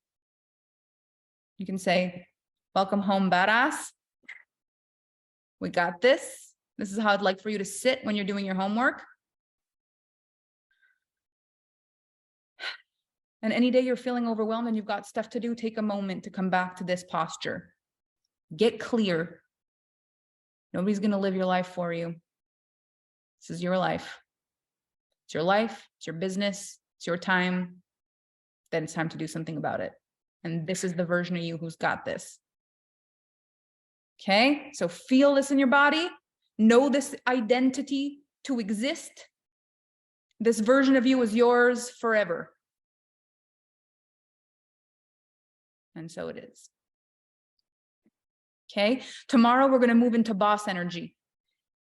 Speaker 1: You can say, welcome home, badass. We got this. This is how I'd like for you to sit when you're doing your homework. And any day you're feeling overwhelmed and you've got stuff to do, take a moment to come back to this posture. Get clear. Nobody's going to live your life for you. This is your life. It's your life. It's your business. It's your time. Then it's time to do something about it. And this is the version of you who's got this. Okay, so feel this in your body. Know this identity to exist. This version of you is yours forever. And so it is. Okay, tomorrow we're going to move into boss energy.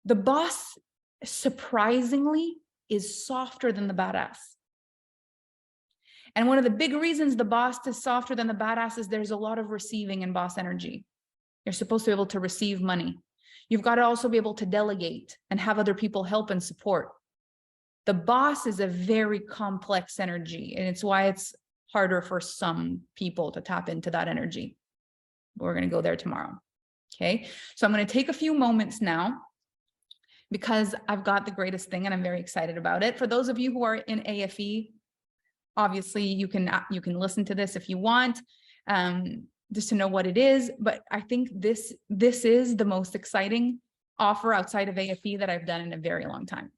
Speaker 1: The boss, surprisingly, is softer than the badass. And one of the big reasons the boss is softer than the badass is there's a lot of receiving in boss energy. You're supposed to be able to receive money. You've got to also be able to delegate and have other people help and support. The boss is a very complex energy, and it's why it's harder for some people to tap into that energy. We're going to go there tomorrow. Okay, so I'm going to take a few moments now because I've got the greatest thing and I'm very excited about it. For those of you who are in AFE, obviously you can listen to this if you want, just to know what it is. But I think this is the most exciting offer outside of AFE that I've done in a very long time.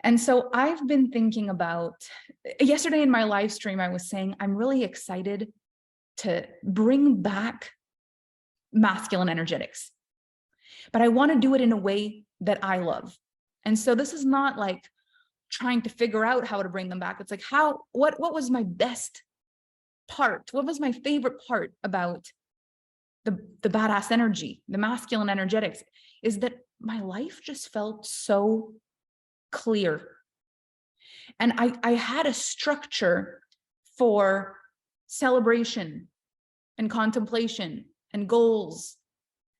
Speaker 1: And so I've been thinking about, yesterday in my live stream, I was saying, I'm really excited to bring back masculine energetics, but I want to do it in a way that I love. And so this is not like trying to figure out how to bring them back. It's like, what was my best part? What was my favorite part about the badass energy, the masculine energetics, is that my life just felt so clear. And I had a structure for celebration and contemplation and goals.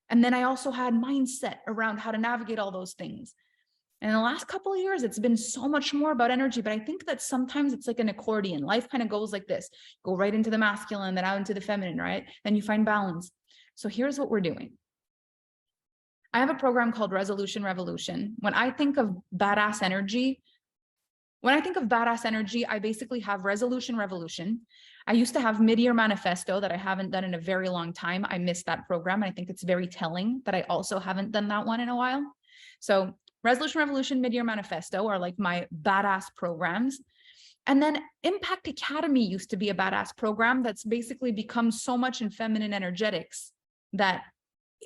Speaker 1: And then I also had mindset around how to navigate all those things. And in the last couple of years, it's been so much more about energy, but I think that sometimes it's like an accordion. Life kind of goes like this, go right into the masculine, then out into the feminine, right? Then you find balance. So here's what we're doing. I have a program called Resolution Revolution. When I think of badass energy, I basically have Resolution Revolution. I used to have Midyear Manifesto that I haven't done in a very long time. I missed that program. And I think it's very telling that I also haven't done that one in a while. So Resolution Revolution, Midyear Manifesto are like my badass programs. And then Impact Academy used to be a badass program that's basically become so much in feminine energetics that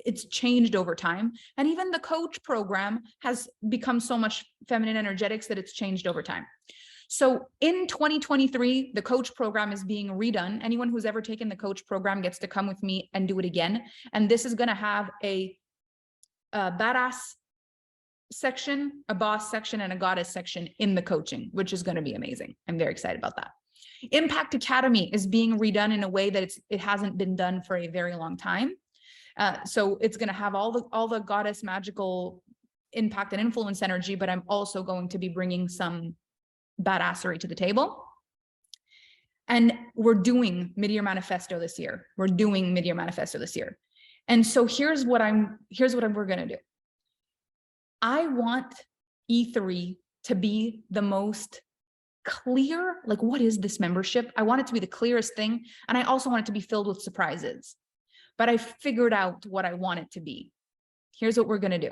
Speaker 1: it's changed over time. And even the coach program has become so much feminine energetics that it's changed over time. So in 2023, the coach program is being redone. Anyone who's ever taken the coach program gets to come with me and do it again. And this is going to have a badass section, a boss section, and a goddess section in the coaching, which is going to be amazing. I'm very excited about that. Impact Academy is being redone in a way that it hasn't been done for a very long time. So it's going to have all the goddess magical impact and influence energy, but I'm also going to be bringing some badassery to the table. And we're doing Midyear Manifesto this year. And so here's what we're going to do. I want E3 to be the most clear, like, what is this membership? I want it to be the clearest thing. And I also want it to be filled with surprises. But I figured out what I want it to be. Here's what we're going to do.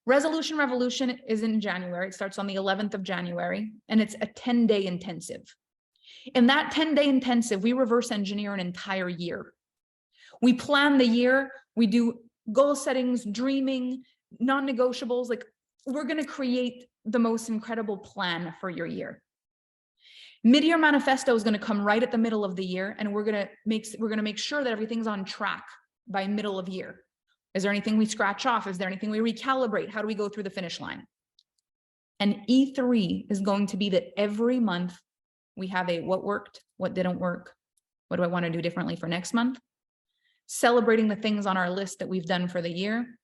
Speaker 1: Resolution Revolution is in January. It starts on the 11th of January, and it's a 10-day intensive. In that 10-day intensive, we reverse engineer an entire year. We plan the year. We do goal settings, dreaming, non-negotiables. Like, we're going to create the most incredible plan for your year. Midyear Manifesto is going to come right at the middle of the year, and we're going to make sure that everything's on track by middle of year. Is there anything we scratch off? Is there anything we recalibrate? How do we go through the finish line? And E3 is going to be that every month we have a what worked, what didn't work, what do I want to do differently for next month, celebrating the things on our list that we've done for the year,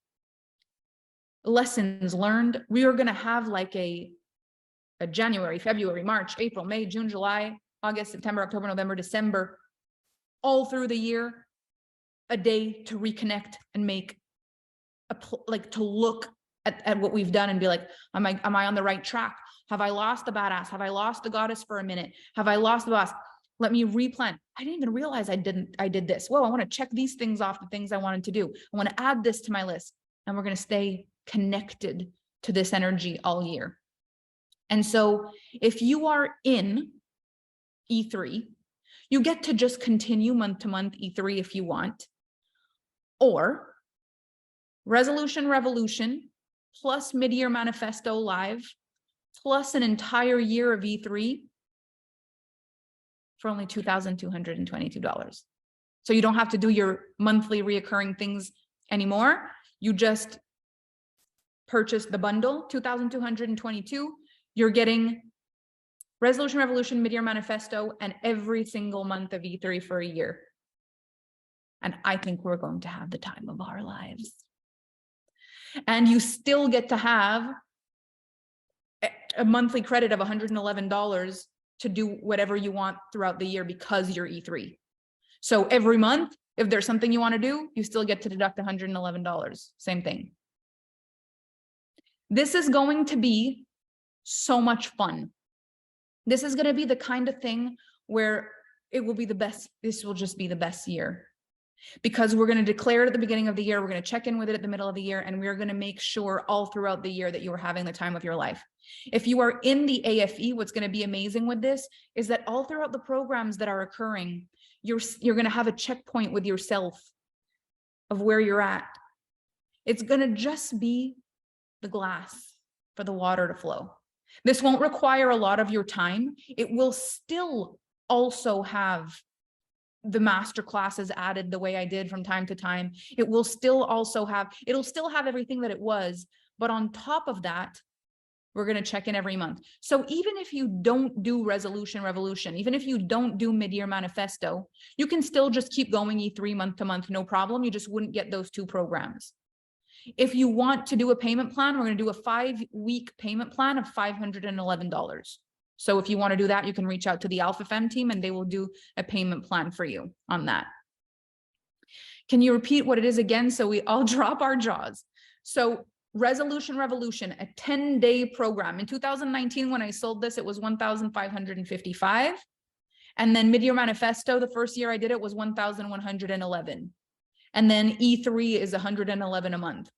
Speaker 1: lessons learned. We are going to have like a January, February, March, April, May, June, July, August, September, October, November, December, all through the year, a day to reconnect and make to look at what we've done and be like, am I on the right track? Have I lost the badass? Have I lost the goddess for a minute? Have I lost the boss? Let me replan. I didn't even realize I did this. Whoa, I want to check these things off, the things I wanted to do. I want to add this to my list, and we're going to stay connected to this energy all year. And so if you are in E3, you get to just continue month to month E3 if you want, or Resolution Revolution plus Midyear Manifesto Live plus an entire year of E3 for only $2,222. So you don't have to do your monthly reoccurring things anymore. You just purchase the bundle, $2,222. You're getting Resolution Revolution, Midyear Manifesto, and every single month of E3 for a year. And I think we're going to have the time of our lives. And you still get to have a monthly credit of $111 to do whatever you want throughout the year because you're E3. So every month, if there's something you want to do, you still get to deduct $111. Same thing. This is going to be so much fun. This is going to be the kind of thing where it will be the best. This will just be the best year, because we're going to declare it at the beginning of the year. We're going to check in with it at the middle of the year, and we're going to make sure all throughout the year that you are having the time of your life. If you are in the AFE, what's going to be amazing with this is that all throughout the programs that are occurring, you're going to have a checkpoint with yourself of where you're at. It's going to just be the glass for the water to flow. This won't require a lot of your time. It will still also have the master classes added the way I did from time to time. It will still also have, it'll still have everything that it was, but on top of that, we're going to check in every month. So even if you don't do Resolution Revolution, even if you don't do Midyear Manifesto, you can still just keep going E3 month to month, no problem. You just wouldn't get those two programs. If you want to do a payment plan, we're going to do a 5-week payment plan of $511. So if you want to do that, you can reach out to the Alpha Femme team and they will do a payment plan for you on that. Can you repeat what it is again so we all drop our jaws? So Resolution Revolution, a 10-day program. In 2019, when I sold this, it was 1,555. And then Midyear Manifesto, the first year I did it was 1,111. And then E3 is 111 a month.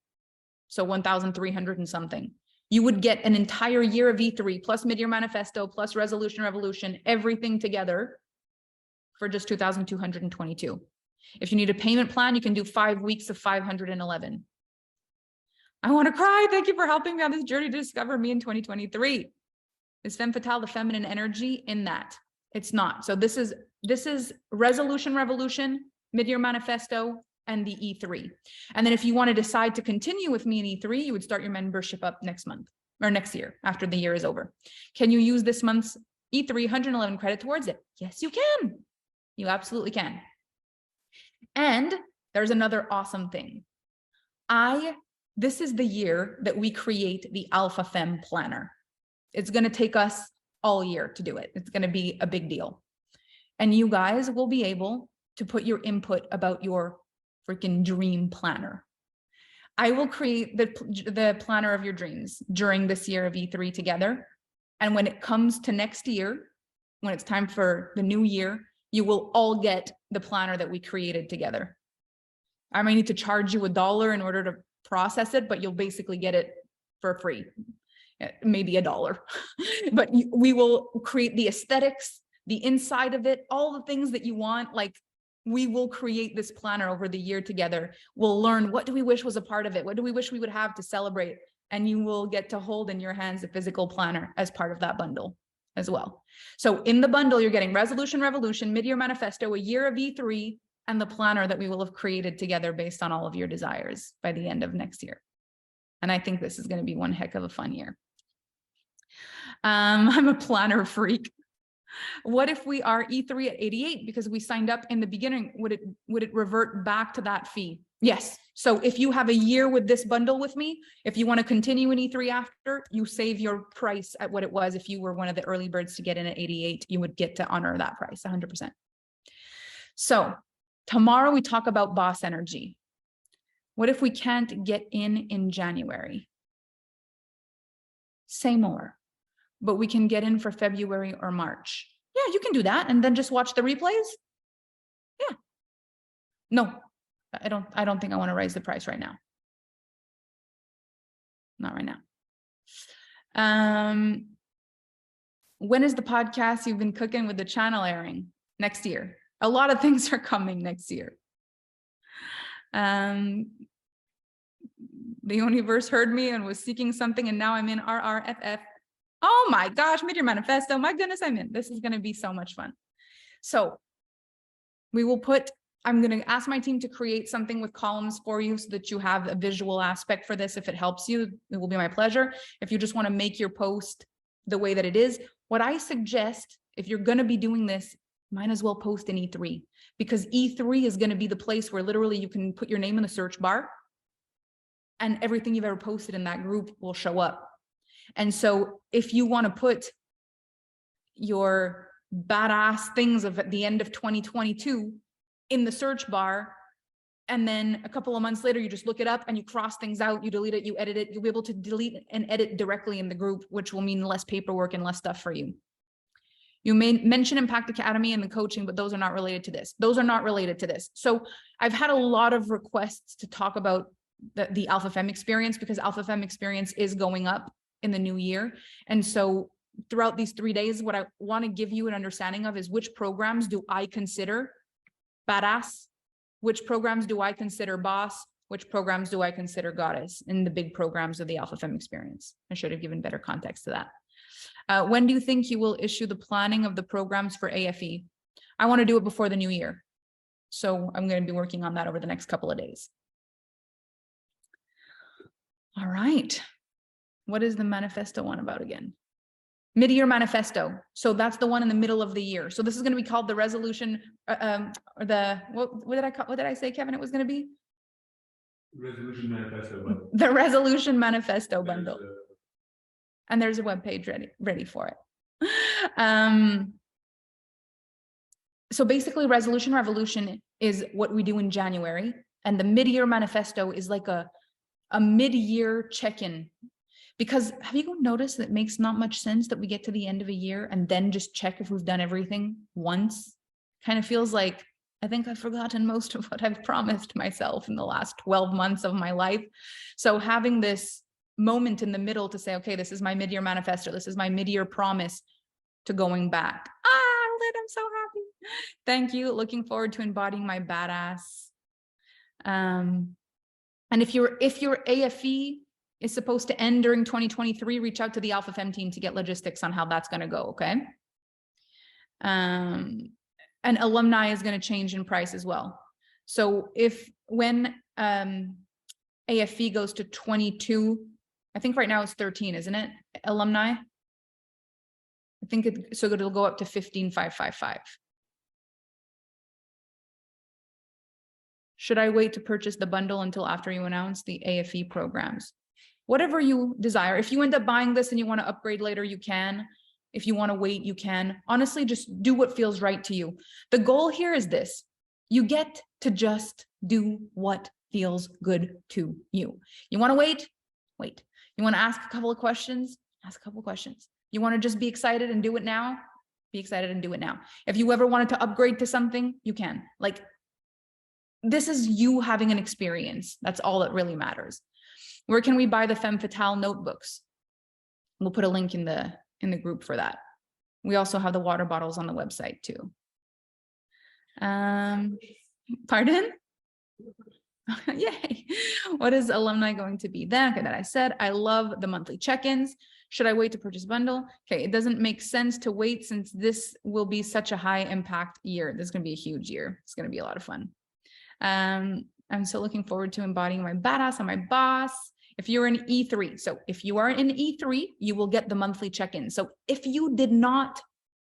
Speaker 1: So 1,300 and something. You would get an entire year of E3 plus Midyear Manifesto plus Resolution Revolution, everything together for just 2,222. If you need a payment plan, you can do 5 weeks of 511. I want to cry. Thank you for helping me on this journey to discover me in 2023. Is femme fatale the feminine energy in that? It's not. So this is Resolution Revolution, Midyear Manifesto, and the E3. And then if you want to decide to continue with me in E3, you would start your membership up next month or next year after the year is over. Can you use this month's E3 111 credit towards it? Yes, you can. You absolutely can. And there's another awesome thing. This is the year that we create the Alpha Femme Planner. It's going to take us all year to do it. It's going to be a big deal. And you guys will be able to put your input about your freaking dream planner. I will create the planner of your dreams during this year of E3 together. And when it comes to next year, when it's time for the new year, you will all get the planner that we created together. I might need to charge you $1 in order to process it, but you'll basically get it for free, maybe $1. But we will create the aesthetics, the inside of it, all the things that you want. Like, we will create this planner over the year together. We'll learn, what do we wish was a part of it? What do we wish we would have to celebrate? And you will get to hold in your hands a physical planner as part of that bundle as well. So in the bundle, you're getting Resolution Revolution, Midyear Manifesto, a year of E3, and the planner that we will have created together based on all of your desires by the end of next year. And I think this is going to be one heck of a fun year. I'm a planner freak. What if we are E3 at 88 because we signed up in the beginning? Would it revert back to that fee? Yes. So if you have a year with this bundle with me, if you want to continue in E3 after, you save your price at what it was. If you were one of the early birds to get in at 88, you would get to honor that price 100%. So tomorrow we talk about boss energy. What if we can't get in January? Say more, but we can get in for February or March. Yeah, you can do that and then just watch the replays. Yeah. No, I don't think I want to raise the price right now. Not right now. When is the podcast you've been cooking with the channel airing? Next year. A lot of things are coming next year. The universe heard me and was seeking something, and now I'm in RRFF. Oh my gosh, Midyear Manifesto. My goodness, I'm in. This is going to be so much fun. So I'm going to ask my team to create something with columns for you so that you have a visual aspect for this. If it helps you, it will be my pleasure. If you just want to make your post the way that it is, what I suggest, if you're going to be doing this, might as well post in E3, because E3 is going to be the place where literally you can put your name in the search bar and everything you've ever posted in that group will show up. And so if you want to put your badass things of at the end of 2022 in the search bar, and then a couple of months later, you just look it up and you cross things out, you delete it, you edit it, you'll be able to delete and edit directly in the group, which will mean less paperwork and less stuff for you. You may mention Impact Academy and the coaching, but those are not related to this. Those are not related to this. So I've had a lot of requests to talk about the Alpha Femme experience, because Alpha Femme experience is going up in the new year. And so throughout these 3 days, what I want to give you an understanding of is which programs do I consider badass, which programs do I consider boss, which programs do I consider goddess in the big programs of the Alpha Femme experience. I should have given better context to that. When do you think you will issue the planning of the programs for AFE? I want to do it before the new year. So I'm going to be working on that over the next couple of days. All right. What is the manifesto one about again? Midyear Manifesto. So that's the one in the middle of the year. So this is going to be called the resolution, or the, what did I say, Kevin, it was going to be?
Speaker 2: Resolution Manifesto bundle.
Speaker 1: The Resolution Manifesto bundle. And there's a web page ready for it. So basically, Resolution Revolution is what we do in January, and the Midyear Manifesto is like a mid-year check-in. Because have you noticed that it makes not much sense that we get to the end of a year and then just check if we've done everything once? Kind of feels like I think I've forgotten most of what I've promised myself in the last 12 months of my life. So having this moment in the middle to say, okay, this is my mid-year manifesto, this is my mid-year promise to going back. Lit, I'm so happy. Thank you. Looking forward to embodying my badass. And if your AFE is supposed to end during 2023, reach out to the Alpha Fem team to get logistics on how that's going to go. Okay. And alumni is going to change in price as well. So when AFE goes to 22, I think right now it's 13, isn't it? Alumni. I think so it'll go up to 15,555. Should I wait to purchase the bundle until after you announce the AFE programs? Whatever you desire. If you end up buying this and you want to upgrade later, you can. If you want to wait, you can. Honestly, just do what feels right to you. The goal here is this. You get to just do what feels good to you. You want to wait? Wait. You want to ask a couple of questions? Ask a couple of questions. You want to just be excited and do it now? Be excited and do it now. If you ever wanted to upgrade to something, you can. Like, this is you having an experience. That's all that really matters. Where can we buy the Femme Fatale notebooks? We'll put a link in the group for that. We also have the water bottles on the website too. Pardon? Yay. What is alumni going to be then? Okay, that I said. I love the monthly check-ins. Should I wait to purchase bundle? Okay, it doesn't make sense to wait since this will be such a high impact year. This is going to be a huge year. It's going to be a lot of fun. I'm so looking forward to embodying my badass and my boss. If you're in E3, so if you are in E3, you will get the monthly check-in. So if you did not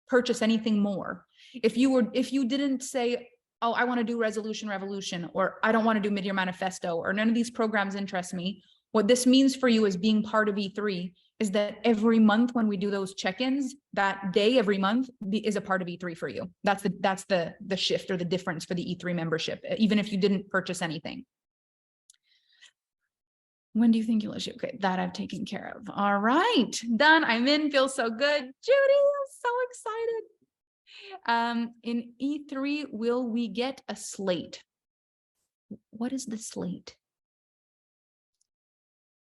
Speaker 1: purchase anything more, if you didn't say, oh, I want to do Resolution Revolution, or I don't want to do Midyear Manifesto, or none of these programs interest me, what this means for you as being part of E3 is that every month when we do those check-ins, that day every month is a part of E3 for you. That's the shift or the difference for the E3 membership, even if you didn't purchase anything. When do you think you'll issue? Okay, that I've taken care of. All right, done. I'm in, feels so good. Judy, I'm so excited. In E3, will we get a slate? What is the slate?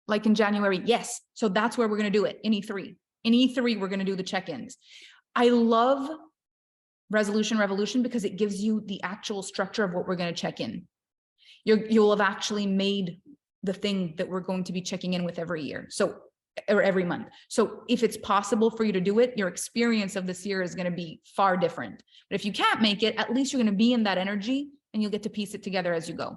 Speaker 1: Like in January, yes. So that's where we're going to do it in E3. In E3, we're going to do the check-ins. I love Resolution Revolution because it gives you the actual structure of what we're going to check in. You'll have actually made the thing that we're going to be checking in with every year. So, or every month. So if it's possible for you to do it, your experience of this year is going to be far different. But if you can't make it, at least you're going to be in that energy and you'll get to piece it together as you go.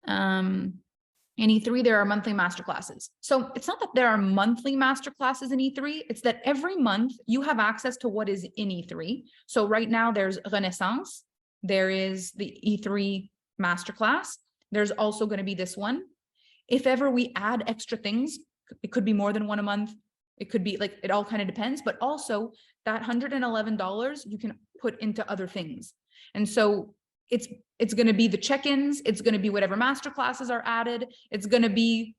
Speaker 1: In E3, there are monthly masterclasses. So it's not that there are monthly masterclasses in E3, it's that every month you have access to what is in E3. So right now there's Renaissance, there is the E3 masterclass, there's also going to be this one. If ever we add extra things, it could be more than one a month, it could be like, it all kind of depends, but also that $111 you can put into other things. And so it's going to be the check-ins. It's going to be whatever master classes are added. It's going to be,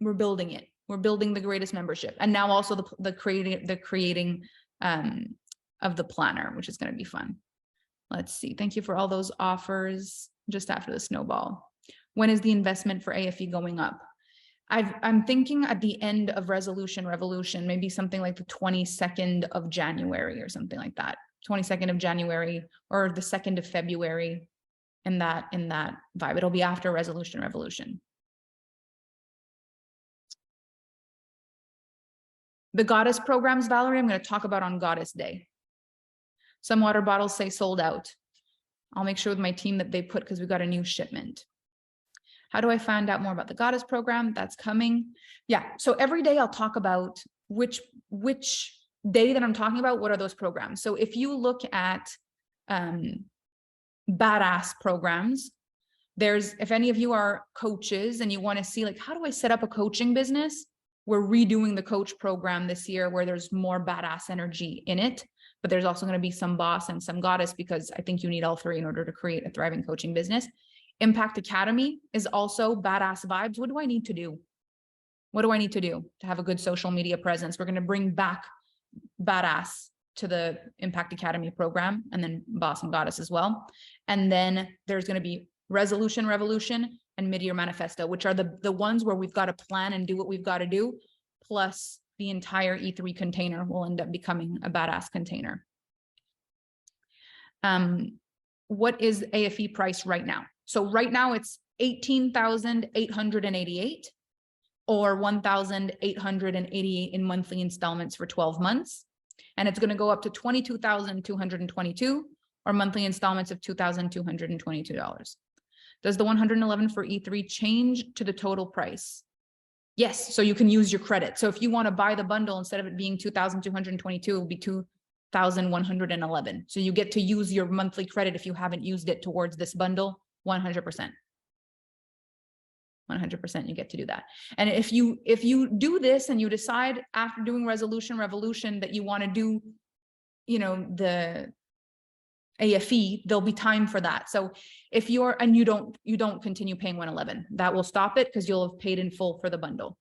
Speaker 1: we're building it. We're building the greatest membership. And now also the creating of the planner, which is going to be fun. Let's see. Thank you for all those offers just after the snowball. When is the investment for AFE going up? I'm thinking at the end of Resolution Revolution, maybe something like the 22nd of January or something like that. 22nd of January or the 2nd of February in that vibe. It'll be after Resolution Revolution. The goddess programs, Valerie, I'm going to talk about on Goddess Day. Some water bottles say sold out. I'll make sure with my team that they put, because we've got a new shipment. How do I find out more about the goddess program? That's coming. Yeah. So every day I'll talk about which day that I'm talking about, what are those programs? So if you look at badass programs, if any of you are coaches and you want to see like, how do I set up a coaching business? We're redoing the coach program this year where there's more badass energy in it, but there's also going to be some boss and some goddess, because I think you need all three in order to create a thriving coaching business. Impact Academy is also badass vibes. What do I need to do? What do I need to do to have a good social media presence? We're going to bring back badass to the Impact Academy program, and then boss and goddess as well. And then there's going to be Resolution Revolution and Midyear Manifesto, which are the ones where we've got to plan and do what we've got to do. Plus the entire E3 container will end up becoming a badass container. What is AFE price right now? So right now it's 18,888 or 1,888 in monthly installments for 12 months. And it's going to go up to 22,222 or monthly installments of $2,222. Does the 111 for E3 change to the total price? Yes. So you can use your credit. So if you want to buy the bundle, instead of it being 2,222, it will be 2,111. So you get to use your monthly credit if you haven't used it towards this bundle. 100%. 100% you get to do that. And if you do this and you decide after doing Resolution Revolution that you want to do, you know, the AFE, there'll be time for that. So if you don't continue paying 111, that will stop it because you'll have paid in full for the bundle.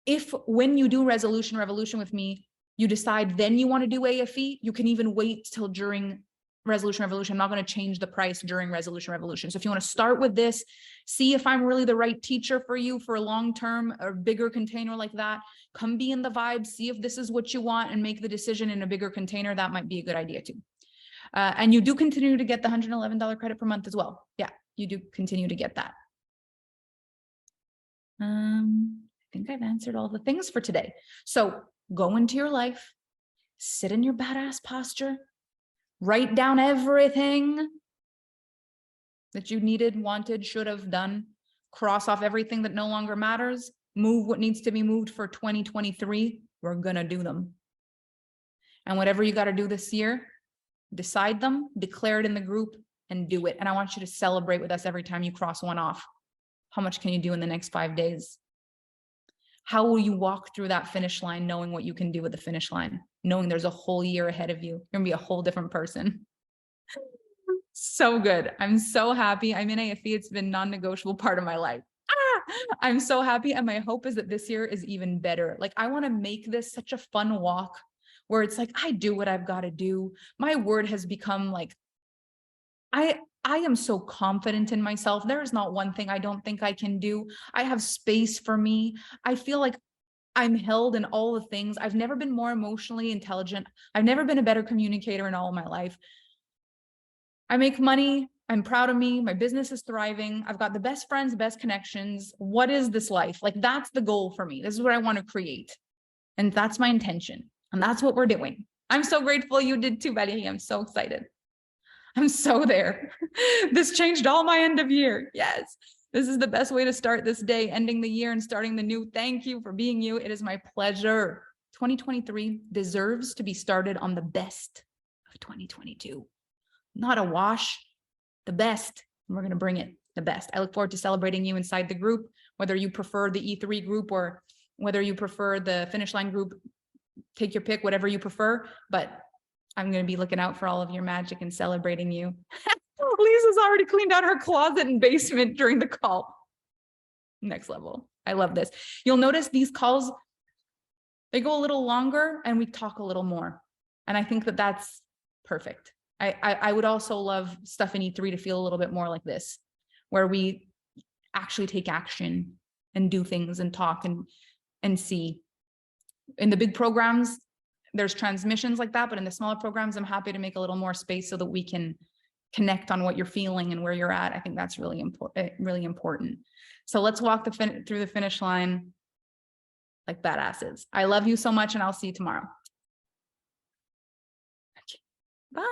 Speaker 1: If when you do Resolution Revolution with me, you decide then you want to do AFE, you can even wait till during Resolution Revolution. I'm not going to change the price during Resolution Revolution. So if you want to start with this, see if I'm really the right teacher for you for a long-term or bigger container like that, come be in the vibe, see if this is what you want and make the decision in a bigger container. That might be a good idea too. And you do continue to get the $111 credit per month as well. Yeah, you do continue to get that. I think I've answered all the things for today. So go into your life, sit in your badass posture, write down everything that you needed, wanted, should have done, cross off everything that no longer matters, move what needs to be moved for 2023. We're going to do them. And whatever you got to do this year, decide them, declare it in the group, and do it. And I want you to celebrate with us every time you cross one off. How much can you do in the next 5 days? How will you walk through that finish line knowing what you can do with the finish line, knowing there's a whole year ahead of you? You're gonna be a whole different person. So good. I'm so happy. I'm in AFE. It's been non-negotiable part of my life. I'm so happy. And my hope is that this year is even better. Like, I want to make this such a fun walk where it's like, I do what I've got to do. My word has become like, I am so confident in myself. There is not one thing I don't think I can do. I have space for me. I feel like I'm held in all the things. I've never been more emotionally intelligent. I've never been a better communicator in all of my life. I make money. I'm proud of me. My business is thriving. I've got the best friends, best connections. What is this life? Like, that's the goal for me. This is what I want to create. And that's my intention. And that's what we're doing. I'm so grateful you did too, Betty. I'm so excited. I'm so there. This changed all my end of year. Yes. This is the best way to start this day, ending the year and starting the new. Thank you for being you. It is my pleasure. 2023 deserves to be started on the best of 2022. Not a wash, the best. And we're going to bring it the best. I look forward to celebrating you inside the group, whether you prefer the E3 group or whether you prefer the finish line group. Take your pick, whatever you prefer, but I'm going to be looking out for all of your magic and celebrating you. Lisa's already cleaned out her closet and basement during the call. Next level. I love this. You'll notice these calls, they go a little longer and we talk a little more. And I think that that's perfect. I would also love stuff in E3 to feel a little bit more like this, where we actually take action and do things and talk and see. In the big programs, there's transmissions like that, but in the smaller programs, I'm happy to make a little more space so that we can connect on what you're feeling and where you're at. I think that's really important. So let's walk through the finish line like badasses. I love you so much, and I'll see you tomorrow. Bye.